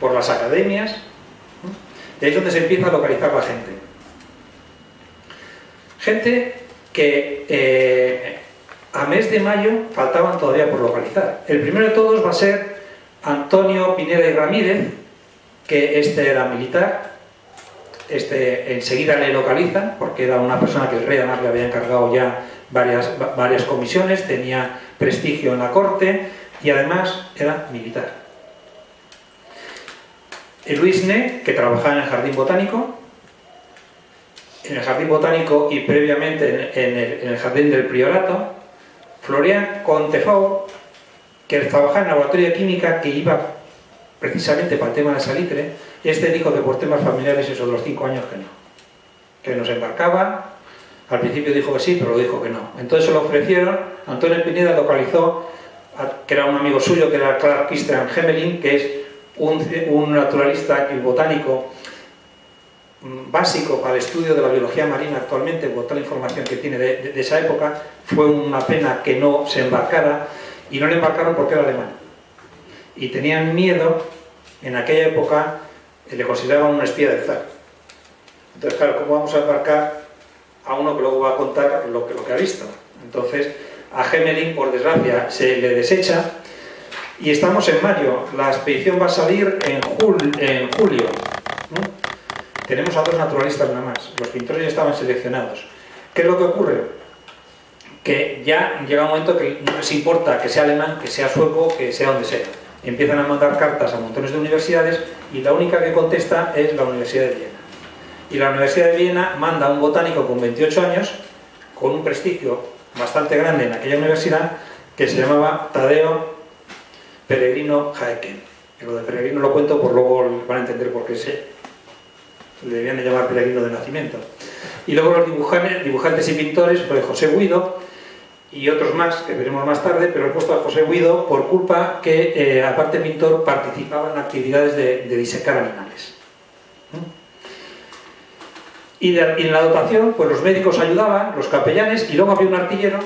por las academias. De ahí es donde se empieza a localizar la gente. Gente que a mes de mayo faltaban todavía por localizar. El primero de todos va a ser Antonio Pineda y Ramírez, que este era militar. Enseguida le localizan, porque era una persona que el rey además le había encargado ya varias comisiones, tenía prestigio en la corte y además era militar. Luis Ne, que trabajaba en el Jardín Botánico, y previamente en el Jardín del Priorato. Florian Contefau, que trabajaba en el laboratorio de química, que iba precisamente para el tema del salitre. Este dijo que por temas familiares, eso de los 5 años, que no se embarcaba. Al principio dijo que sí, pero dijo que no. Entonces se lo ofrecieron. Antonio Pineda localizó, que era un amigo suyo, que era Clark Christian Hemelin, que es un naturalista y botánico básico para el estudio de la biología marina actualmente, por toda la información que tiene de esa época. Fue una pena que no se embarcara, y no le embarcaron porque era alemán. Y tenían miedo, en aquella época le consideraban un espía del zar. Entonces, claro, ¿cómo vamos a embarcar a uno que luego va a contar lo que ha visto? Entonces, a Hemelin, por desgracia, se le desecha, y estamos en mayo. La expedición va a salir en julio. Tenemos a 2 naturalistas nada más. Los pintores ya estaban seleccionados. ¿Qué es lo que ocurre? Que ya llega un momento que no les importa que sea alemán, que sea sueco, que sea donde sea. Empiezan a mandar cartas a montones de universidades y la única que contesta es la Universidad de Viena. Y la Universidad de Viena manda a un botánico con 28 años, con un prestigio bastante grande en aquella universidad, que se llamaba Tadeo Peregrino Haeckel. Y lo de Peregrino lo cuento, por luego van a entender por qué le debían de llamar Peregrino de nacimiento. Y luego los dibujantes y pintores, pues José Guido y otros más que veremos más tarde, pero he puesto a José Guido por culpa que, aparte de pintor, participaba en actividades de disecar animales. Y en la dotación, pues los médicos ayudaban, los capellanes, y luego había un artillero,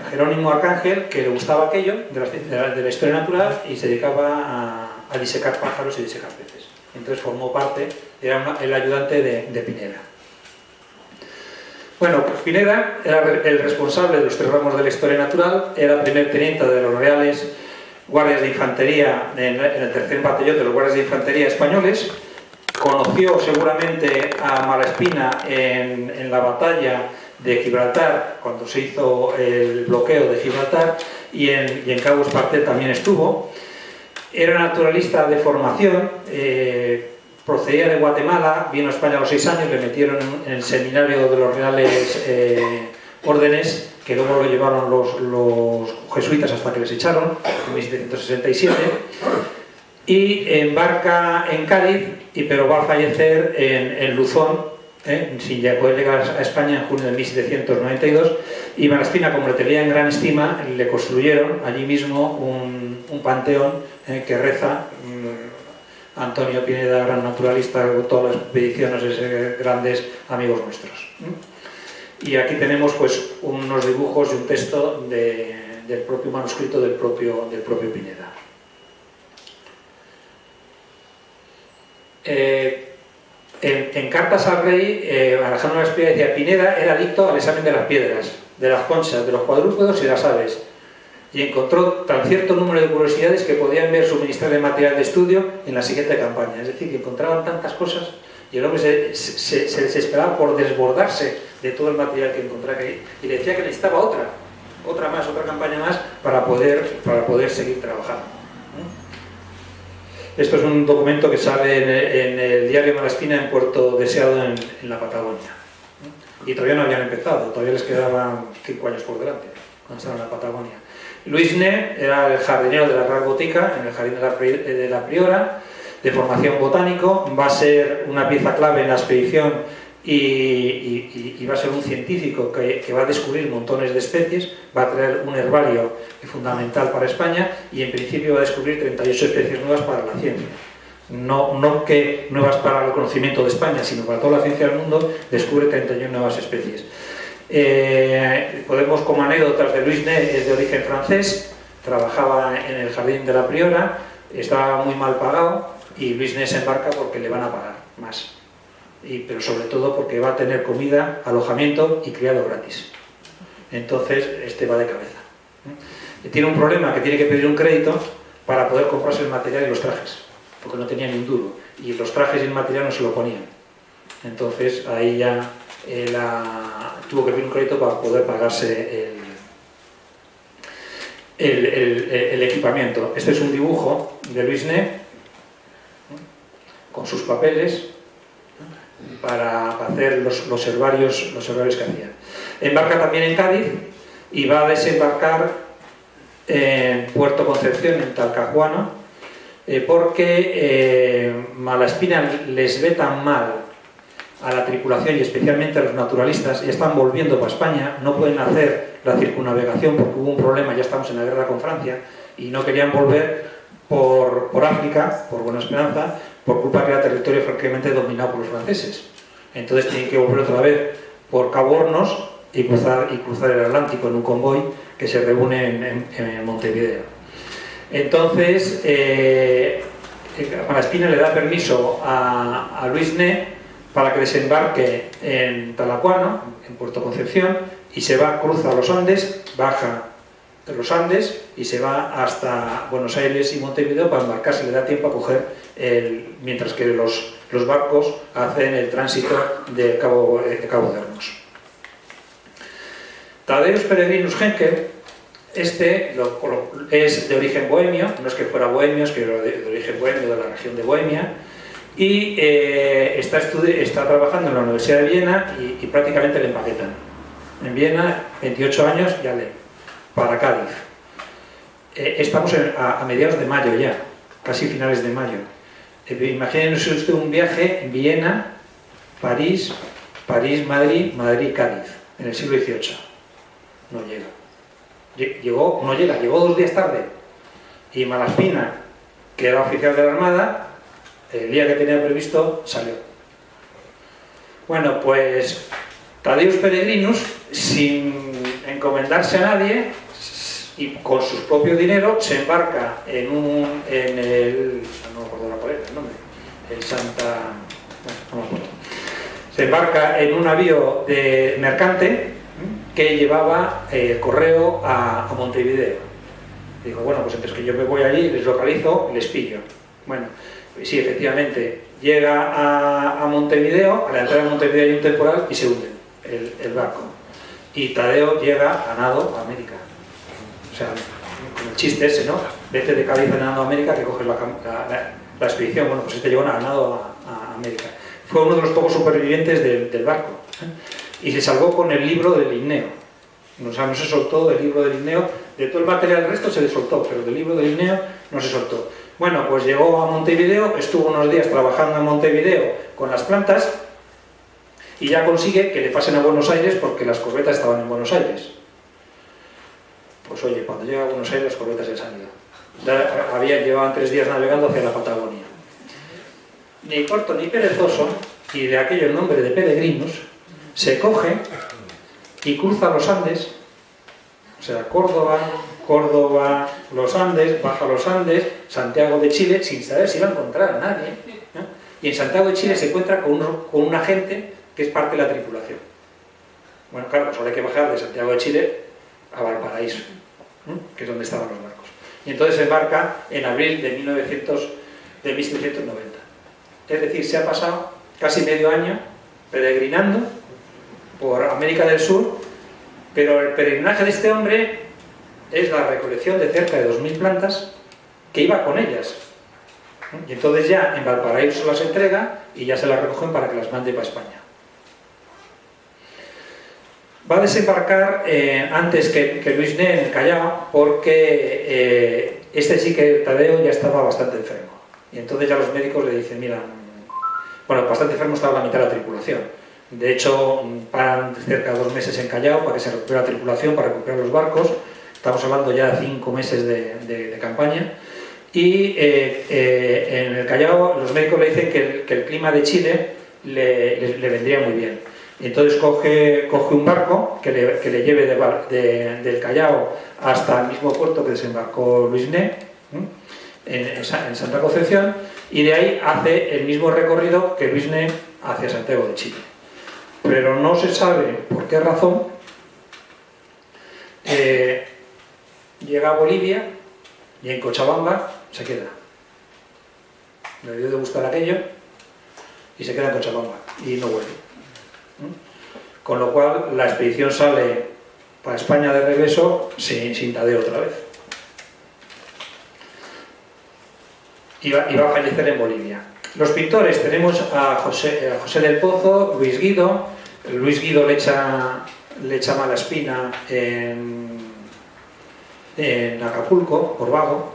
Jerónimo Arcángel, que le gustaba aquello de la historia natural y se dedicaba a disecar pájaros y disecar peces. Entonces formó parte, era el ayudante de Pineda. Bueno, pues Pineda era el responsable de los 3 ramos de la historia natural, era primer teniente de los Reales Guardias de Infantería en el 3er batallón de los Guardias de Infantería españoles, Conoció seguramente a Malaspina en la batalla de Gibraltar, cuando se hizo el bloqueo de Gibraltar, y en Cabo Espartel también estuvo. Era naturalista de formación, procedía de Guatemala, vino a España a los 6 años, le metieron en el seminario de los Reales Órdenes, que luego lo llevaron los jesuitas hasta que les echaron, en 1767, y embarca en Cádiz, pero va a fallecer en Luzón, sin poder llegar a España en junio de 1792, y Malaspina, como le tenía en gran estima, le construyeron allí mismo un panteón que reza Antonio Pineda, gran naturalista, con todas las expediciones de grandes amigos nuestros. Y aquí tenemos pues unos dibujos y un texto del propio manuscrito del propio Pineda. En cartas al rey, Alejandro Malaspina decía: Pineda era adicto al examen de las piedras, de las conchas, de los cuadrúpedos y las aves, y encontró tan cierto número de curiosidades que podían ver suministrar el material de estudio en la siguiente campaña. Es decir, que encontraban tantas cosas y el hombre se desesperaba por desbordarse de todo el material que encontraba ahí, y le decía que necesitaba otra campaña más para poder seguir trabajando. Esto es un documento que sale en el diario Malaspina en Puerto Deseado, en la Patagonia. Y todavía no habían empezado, todavía les quedaban 5 años por delante cuando estaban en la Patagonia. Luis Ne era el jardinero de la Real Botica, en el jardín de la Priora, de formación botánico. Va a ser una pieza clave en la expedición y va a ser un científico que va a descubrir montones de especies, va a traer un herbario fundamental para España, y en principio va a descubrir 38 especies nuevas para la ciencia. No que nuevas para el conocimiento de España, sino para toda la ciencia del mundo. Descubre 31 nuevas especies. Podemos, como anécdotas de Luis Ne, es de origen francés, trabajaba en el jardín de la Priora, estaba muy mal pagado, y Luis Ne se embarca porque le van a pagar más, pero sobre todo porque va a tener comida, alojamiento y criado gratis. Entonces va de cabeza. Tiene un problema, que tiene que pedir un crédito para poder comprarse el material y los trajes, porque no tenía ni un duro, y los trajes y el material no se lo ponían. Entonces ahí ya tuvo que pedir un crédito para poder pagarse el equipamiento. Este es un dibujo de Luis Ne con sus papeles para hacer los herbarios que hacía. Embarca también en Cádiz y va a desembarcar en Puerto Concepción, en Talcahuano, porque Malaspina les ve tan mal a la tripulación y especialmente a los naturalistas, y están volviendo para España, no pueden hacer la circunnavegación porque hubo un problema, ya estamos en la guerra con Francia, y no querían volver por África, por Buena Esperanza, por culpa que era territorio francamente dominado por los franceses. Entonces tienen que volver otra vez por Cabo Hornos y cruzar el Atlántico en un convoy que se reúne en Montevideo. Entonces Malaspina le da permiso a Luis Ne para que desembarque en Talacuano, en Puerto Concepción, y cruza los Andes, baja de los Andes y se va hasta Buenos Aires y Montevideo para embarcarse. Le da tiempo a coger mientras que los barcos hacen el tránsito de Cabo de Hornos. Tadeusz Peregrinus Henkel, es de origen bohemio, no es que fuera bohemio, es que era de origen bohemio, de la región de Bohemia, y está trabajando en la Universidad de Viena y prácticamente le empaquetan. En Viena, 28 años, ya para Cádiz. Estamos a mediados de mayo ya, casi finales de mayo. Imagínense usted un viaje en Viena, París, Madrid, Cádiz, en el siglo XVIII. No llega. Llegó 2 días tarde. Y Malaspina, que era oficial de la Armada, el día que tenía previsto, salió. Bueno, pues Tadeusz Peregrinus, sin encomendarse a nadie y con su propio dinero, se embarca no me acuerdo cuál era el nombre, no me acuerdo. Se embarca en un navío de mercante que llevaba correo a Montevideo. Dijo, bueno, pues entonces que yo me voy allí, les localizo, les pillo. Bueno, sí, efectivamente, llega a Montevideo, a la entrada de Montevideo hay un temporal y se hunde el barco. Y Tadeo llega a nado a América. O sea, con el chiste ese, ¿no? Vete de Cádiz a nado a América que coges la expedición. Bueno, pues este llegó a nado a América. Fue uno de los pocos supervivientes del barco. Y se salvó con el libro del Linneo. O sea, no se soltó del libro del Linneo. De todo el material del resto se le soltó, pero del libro del Linneo no se soltó. Bueno, pues llegó a Montevideo, estuvo unos días trabajando en Montevideo con las plantas y ya consigue que le pasen a Buenos Aires porque las corbetas estaban en Buenos Aires. Pues oye, cuando llega a Buenos Aires las corbetas ya se han ido. Llevaban 3 días navegando hacia la Patagonia. Ni corto ni perezoso, y de aquello el nombre de peregrinos, se coge y cruza los Andes, o sea, Córdoba, los Andes, baja los Andes, Santiago de Chile, sin saber si va a encontrar a nadie, ¿no? Y en Santiago de Chile se encuentra con un agente que es parte de la tripulación. Bueno, claro, solo hay que bajar de Santiago de Chile a Valparaíso, ¿no? Que es donde estaban los barcos. Y entonces se embarca en abril de 1790. Es decir, se ha pasado casi medio año peregrinando por América del Sur, pero el peregrinaje de este hombre es la recolección de cerca de 2000 plantas que iba con ellas. Y entonces ya en Valparaíso las entrega y ya se las recogen para que las mande para España. Va a desembarcar antes que Luis Né en el Callao porque este sí que Tadeo ya estaba bastante enfermo. Y entonces ya los médicos le dicen, mira, bueno, bastante enfermo estaba la mitad de la tripulación. De hecho, paran cerca de 2 meses en Callao para que se recupere la tripulación, para recuperar los barcos. Estamos hablando ya de 5 meses de campaña. Y en el Callao los médicos le dicen que el clima de Chile le vendría muy bien. Y entonces coge un barco que le lleve del Callao hasta el mismo puerto que desembarcó Luis Né, en Santa Concepción, y de ahí hace el mismo recorrido que Luis Né hacia Santiago de Chile. Pero no se sabe por qué razón llega a Bolivia y en Cochabamba se queda. Le debió de gustar aquello y se queda en Cochabamba y no vuelve. Con lo cual la expedición sale para España de regreso sin Tadeo otra vez. Y va a fallecer en Bolivia. Los pintores tenemos a José del Pozo, Luis Guido. Luis Guido le echa Malaspina en Acapulco, por vago.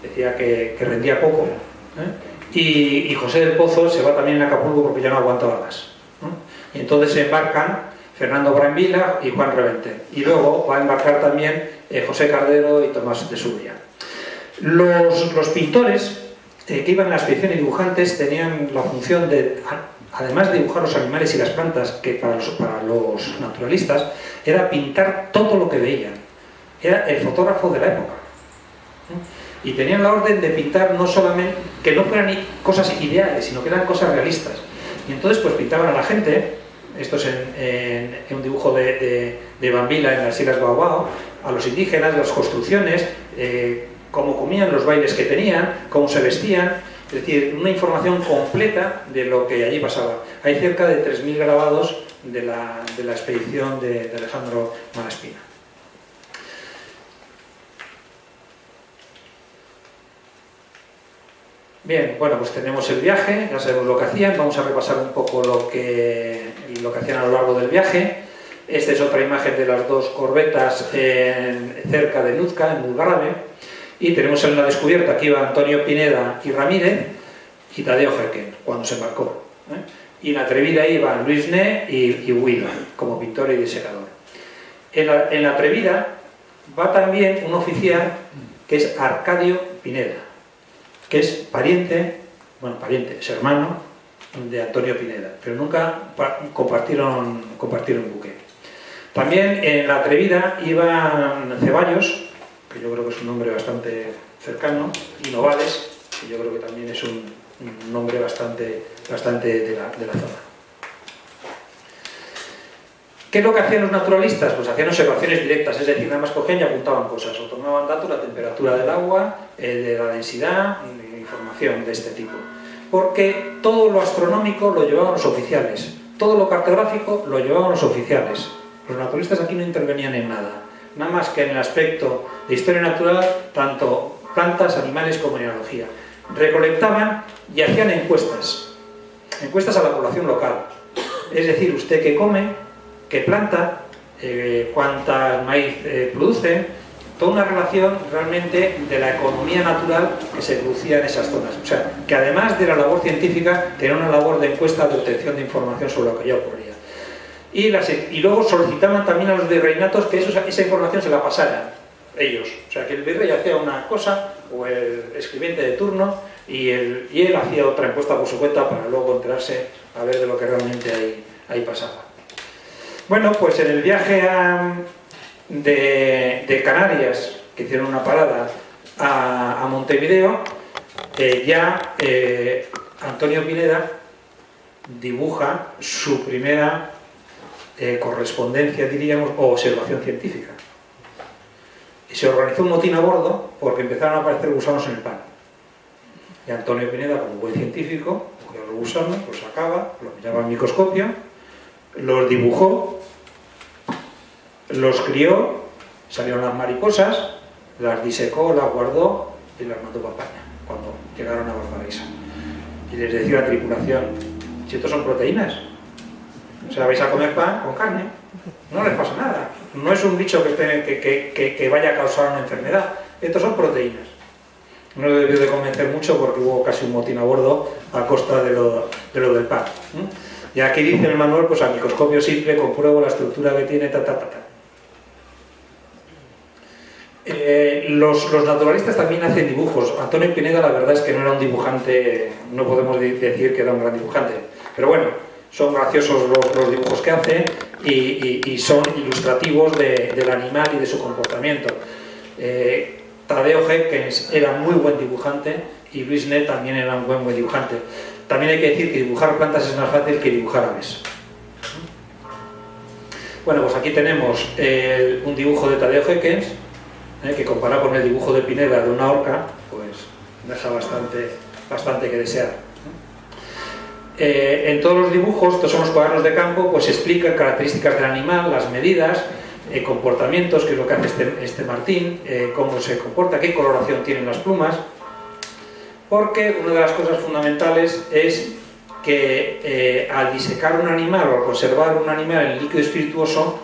Decía que rendía poco. Y José del Pozo se va también a Acapulco porque ya no aguantaba más. Y entonces se embarcan Fernando Brambila y Juan Revente. Y luego va a embarcar también José Cardero y Tomás de Subria. Los pintores que iban en la expedición y dibujantes tenían la función de, además de dibujar los animales y las plantas, que para los naturalistas era pintar todo lo que veían. Era el fotógrafo de la época. Y tenían la orden de pintar no solamente, que no fueran cosas ideales, sino que eran cosas realistas. Y entonces pues pintaban a la gente, esto es en un dibujo de Brambila en las Islas Baobao, a los indígenas, las construcciones, cómo comían, los bailes que tenían, cómo se vestían, es decir, una información completa de lo que allí pasaba. Hay cerca de 3000 grabados de la expedición de Alejandro Malaspina. Bien, bueno, pues tenemos el viaje, ya sabemos lo que hacían, vamos a repasar un poco lo que hacían a lo largo del viaje. Esta es otra imagen de las 2 corbetas cerca de Nuzca, en Mulgrave. Y tenemos en la descubierta que iba Antonio Pineda y Ramírez y Tadeo Jerquén, cuando se embarcó. Y en la atrevida iban Luis Né y Guido, como pintor y diseñador. En la atrevida va también un oficial que es Arcadio Pineda, que es es hermano de Antonio Pineda, pero nunca compartieron buque. También en la atrevida iban Ceballos, que yo creo que es un nombre bastante cercano, y Novales, que yo creo que también es un nombre bastante de la zona. ¿Qué es lo que hacían los naturalistas? Pues hacían observaciones directas, es decir, nada más cogían y apuntaban cosas, o tomaban datos, la temperatura del agua, de la densidad, información de este tipo. porque todo lo astronómico lo llevaban los oficiales, todo lo cartográfico lo llevaban los oficiales. Los naturalistas aquí no intervenían en nada, nada más que en el aspecto de historia natural, tanto plantas, animales como genealogía. Recolectaban y hacían encuestas a la población local. Es decir, usted qué come, qué planta, cuántas maíz produce, toda una relación realmente de la economía natural que se producía en esas zonas. O sea, que además de la labor científica, tenía una labor de encuesta, de obtención de información sobre lo que ya ocurría. Y luego solicitaban también a los virreinatos que esa información se la pasaran ellos. O sea, que el virrey hacía una cosa, o el escribiente de turno, y él hacía otra encuesta por su cuenta para luego enterarse a ver de lo que realmente ahí pasaba. Bueno, pues en el viaje de Canarias, que hicieron una parada a Montevideo, Antonio Pineda dibuja su primera correspondencia, diríamos, o observación científica. Y se organizó un motín a bordo porque empezaron a aparecer gusanos en el pan. Y Antonio Pineda, como buen científico, cogió los gusanos, los sacaba, los miraba al microscopio, los dibujó, los crió, salieron las mariposas, las disecó, las guardó y las mandó para España cuando llegaron a Valparaíso. Y les decía a la tripulación: si estos son proteínas, o sea, vais a comer pan con carne, no les pasa nada, no es un bicho que vaya a causar una enfermedad, estos son proteínas. No le debió de convencer mucho porque hubo casi un motín a bordo a costa de lo del pan. Y aquí dice el manual, pues a microscopio simple compruebo la estructura que tiene, Los naturalistas también hacen dibujos. Antonio Pineda, la verdad es que no era un dibujante, no podemos decir que era un gran dibujante, pero bueno, son graciosos los dibujos que hace y son ilustrativos del animal y de su comportamiento. Tadeo Hepkins era muy buen dibujante y Brisnet también era un buen dibujante. También hay que decir que dibujar plantas es más fácil que dibujar aves. Bueno, pues aquí tenemos un dibujo de Tadeo Hepkins, que comparado con el dibujo de Pineda de una orca, pues deja bastante que desear. En todos los dibujos, estos son los cuadernos de campo, pues se explican características del animal, las medidas, comportamientos, que es lo que hace este Martín, cómo se comporta, qué coloración tienen las plumas, porque una de las cosas fundamentales es que al disecar un animal o al conservar un animal en líquido espirituoso,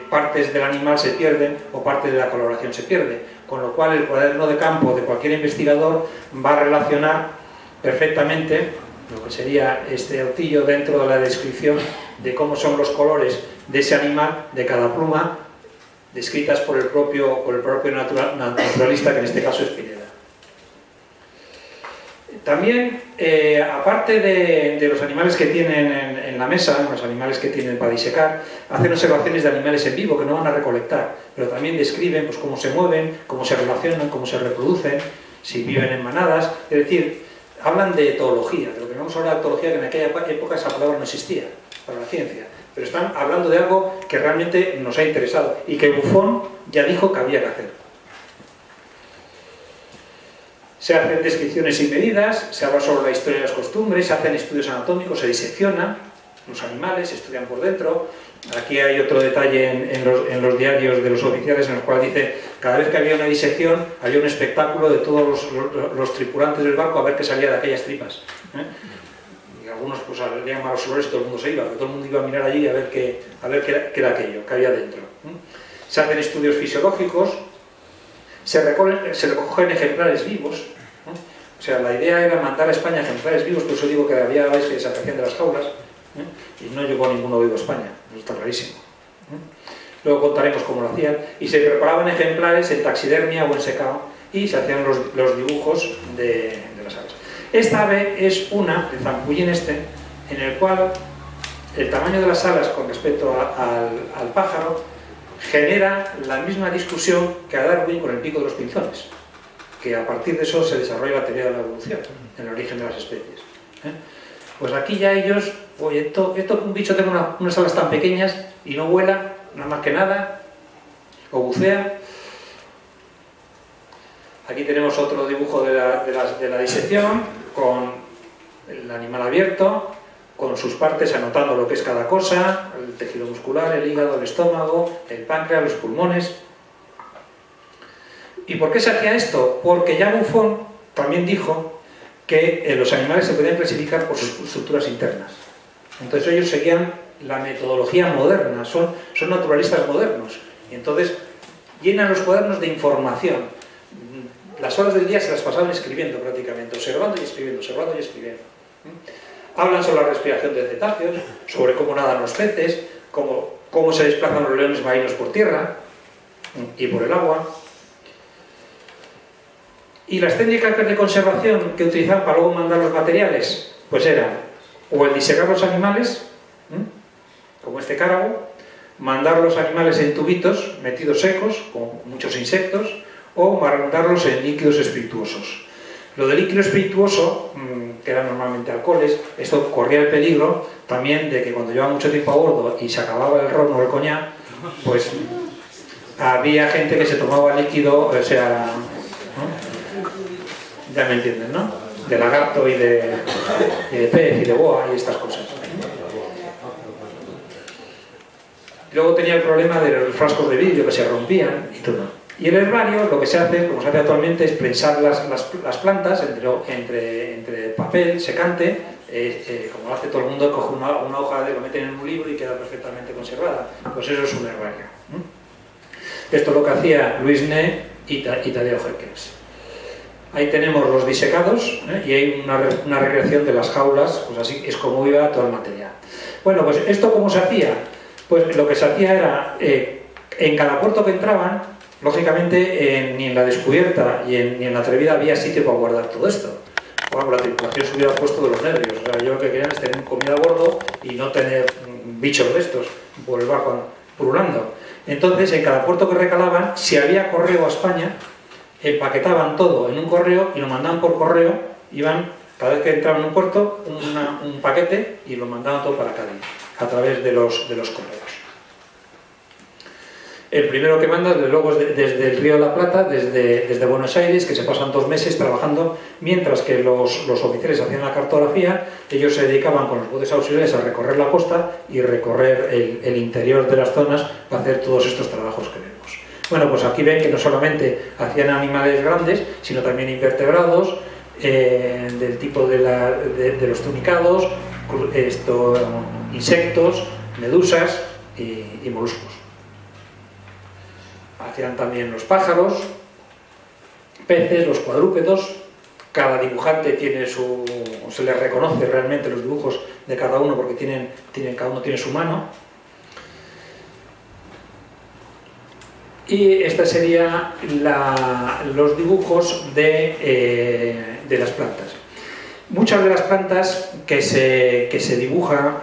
partes del animal se pierden o parte de la coloración se pierde, con lo cual el cuaderno de campo de cualquier investigador va a relacionar perfectamente lo que sería este autillo dentro de la descripción de cómo son los colores de ese animal, de cada pluma, descritas por el propio naturalista, que en este caso es Pineda. También, aparte de los animales que tienen en la mesa, los animales que tienen para disecar, hacen observaciones de animales en vivo que no van a recolectar, pero también describen pues, cómo se mueven, cómo se relacionan, cómo se reproducen, si viven en manadas, es decir, hablan de etología, de lo que llamamos ahora etología, que en aquella época esa palabra no existía para la ciencia, pero están hablando de algo que realmente nos ha interesado y que Buffon ya dijo que había que hacer. Se hacen descripciones y medidas, se habla sobre la historia y las costumbres, se hacen estudios anatómicos, se diseccionan los animales, se estudian por dentro. Aquí hay otro detalle en los diarios de los oficiales en el cual dice: cada vez que había una disección había un espectáculo de todos los tripulantes del barco a ver qué salía de aquellas tripas. Y algunos pues salían malos olores y todo el mundo se iba, pero todo el mundo iba a mirar allí a ver qué era aquello, qué había dentro. Se hacen estudios fisiológicos, se recogen ejemplares vivos, ¿no? O sea, la idea era mandar a España ejemplares vivos, por eso digo que había aves que desaparecían de las jaulas, y no llegó ninguno vivo a España, eso está clarísimo. Luego contaremos cómo lo hacían, y se preparaban ejemplares en taxidermia o en secado, y se hacían los dibujos de las aves. Esta ave es una, el zampullín en el cual el tamaño de las alas con respecto al pájaro genera la misma discusión que a Darwin con el pico de los pinzones, que a partir de eso se desarrolla la teoría de la evolución, en el origen de las especies. Pues aquí ya ellos, oye, esto un bicho tiene unas alas tan pequeñas y no vuela, nada más que nada, o bucea. Aquí tenemos otro dibujo de la disección, con el animal abierto, con sus partes anotando lo que es cada cosa, el tejido muscular, el hígado, el estómago, el páncreas, los pulmones. ¿Y por qué se hacía esto? Porque ya Buffon también dijo que los animales se podían clasificar por sus estructuras internas. Entonces ellos seguían la metodología moderna, son naturalistas modernos. Y entonces llenan los cuadernos de información. Las horas del día se las pasaban escribiendo prácticamente, observando y escribiendo, observando y escribiendo. Hablan sobre la respiración de cetáceos, sobre cómo nadan los peces, cómo se desplazan los leones marinos por tierra y por el agua. Y las técnicas de conservación que utilizaban para luego mandar los materiales, pues eran o el disecar los animales, como este cárabo, mandar los animales en tubitos metidos secos, con muchos insectos, o mandarlos en líquidos espirituosos. Lo del líquido espirituoso, que eran normalmente alcoholes, esto corría el peligro también de que cuando llevaba mucho tiempo a bordo y se acababa el ron o el coñac, pues había gente que se tomaba líquido, o sea, ¿no? Ya me entienden, ¿no? De lagarto y de pez y de boa y estas cosas. Luego tenía el problema de los frascos de vidrio que se rompían y todo. Y el herbario, lo que se hace, como se hace actualmente, es prensar las plantas entre papel secante, como lo hace todo el mundo, coge una hoja, lo meten en un libro y queda perfectamente conservada. Pues eso es un herbario. Esto es lo que hacía Louis Ney y Tadeo Jenkins. Ahí tenemos los disecados, y hay una recreación de las jaulas, pues así es como iba todo el material. Bueno, pues esto ¿cómo se hacía? Pues lo que se hacía era, en cada puerto que entraban, lógicamente ni en la descubierta ni en la atrevida había sitio para guardar todo esto. Bueno, la tripulación se hubiera puesto de los nervios. O sea, yo lo que querían es tener comida a bordo y no tener bichos de estos por el barco pululando. Entonces, en cada puerto que recalaban, si había correo a España, empaquetaban todo en un correo y lo mandaban por correo. Iban, cada vez que entraban en un puerto, un paquete y lo mandaban todo para Cádiz, a través de los correos. El primero que manda, desde luego, es desde el Río de la Plata, desde Buenos Aires, que se pasan 2 meses trabajando, mientras que los oficiales hacían la cartografía. Ellos se dedicaban con los botes auxiliares a recorrer la costa y recorrer el interior de las zonas para hacer todos estos trabajos que vemos. Bueno, pues aquí ven que no solamente hacían animales grandes, sino también invertebrados, del tipo de los tunicados, insectos, medusas y moluscos. Hacían también los pájaros, peces, los cuadrúpedos. Cada dibujante tiene se les reconoce realmente los dibujos de cada uno porque cada uno tiene su mano. Y esta sería los dibujos de las plantas. Muchas de las plantas que se dibujan,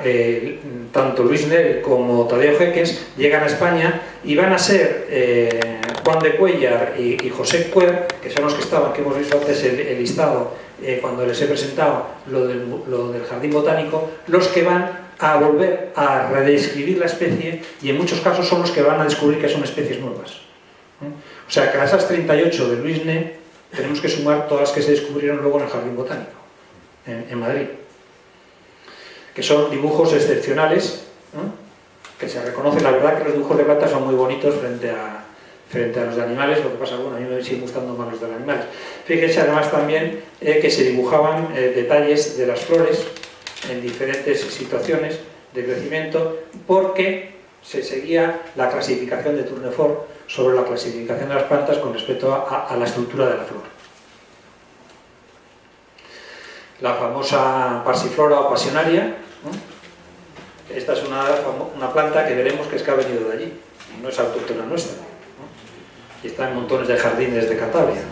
tanto Louis Ney como Tadeo Jenkins, llegan a España y van a ser Juan de Cuéllar y José Cuer, que son los que hemos visto antes el listado, cuando les he presentado lo del jardín botánico, los que van a volver a redescribir la especie, y en muchos casos son los que van a descubrir que son especies nuevas. O sea que a esas 38 de Louis Ney tenemos que sumar todas las que se descubrieron luego en el jardín botánico en Madrid, que son dibujos excepcionales, que se reconocen. La verdad que los dibujos de plantas son muy bonitos frente a los de animales. Lo que pasa, bueno, a mí me siguen gustando más los de animales. Fíjense además también que se dibujaban detalles de las flores en diferentes situaciones de crecimiento, porque se seguía la clasificación de Tournefort sobre la clasificación de las plantas con respecto a la estructura de la flor. La famosa Passiflora o Passionaria, ¿no? Esta es una planta que veremos que ha venido de allí, no es autóctona nuestra, ¿no? Y está en montones de jardines de Cantabria,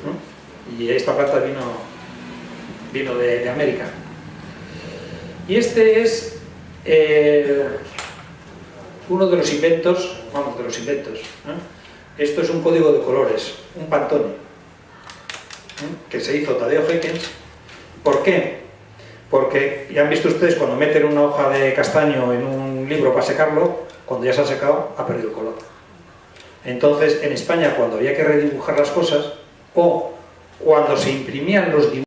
¿no? Y esta planta vino de América. Y este es uno de los inventos, ¿no? Esto es un código de colores, un Pantone, ¿no? Que se hizo Tadeo Jenkins. ¿Por qué? Porque ya han visto ustedes, cuando meten una hoja de castaño en un libro para secarlo, cuando ya se ha secado, ha perdido el color. Entonces, en España, cuando había que redibujar las cosas, o cuando se imprimían los dibujos,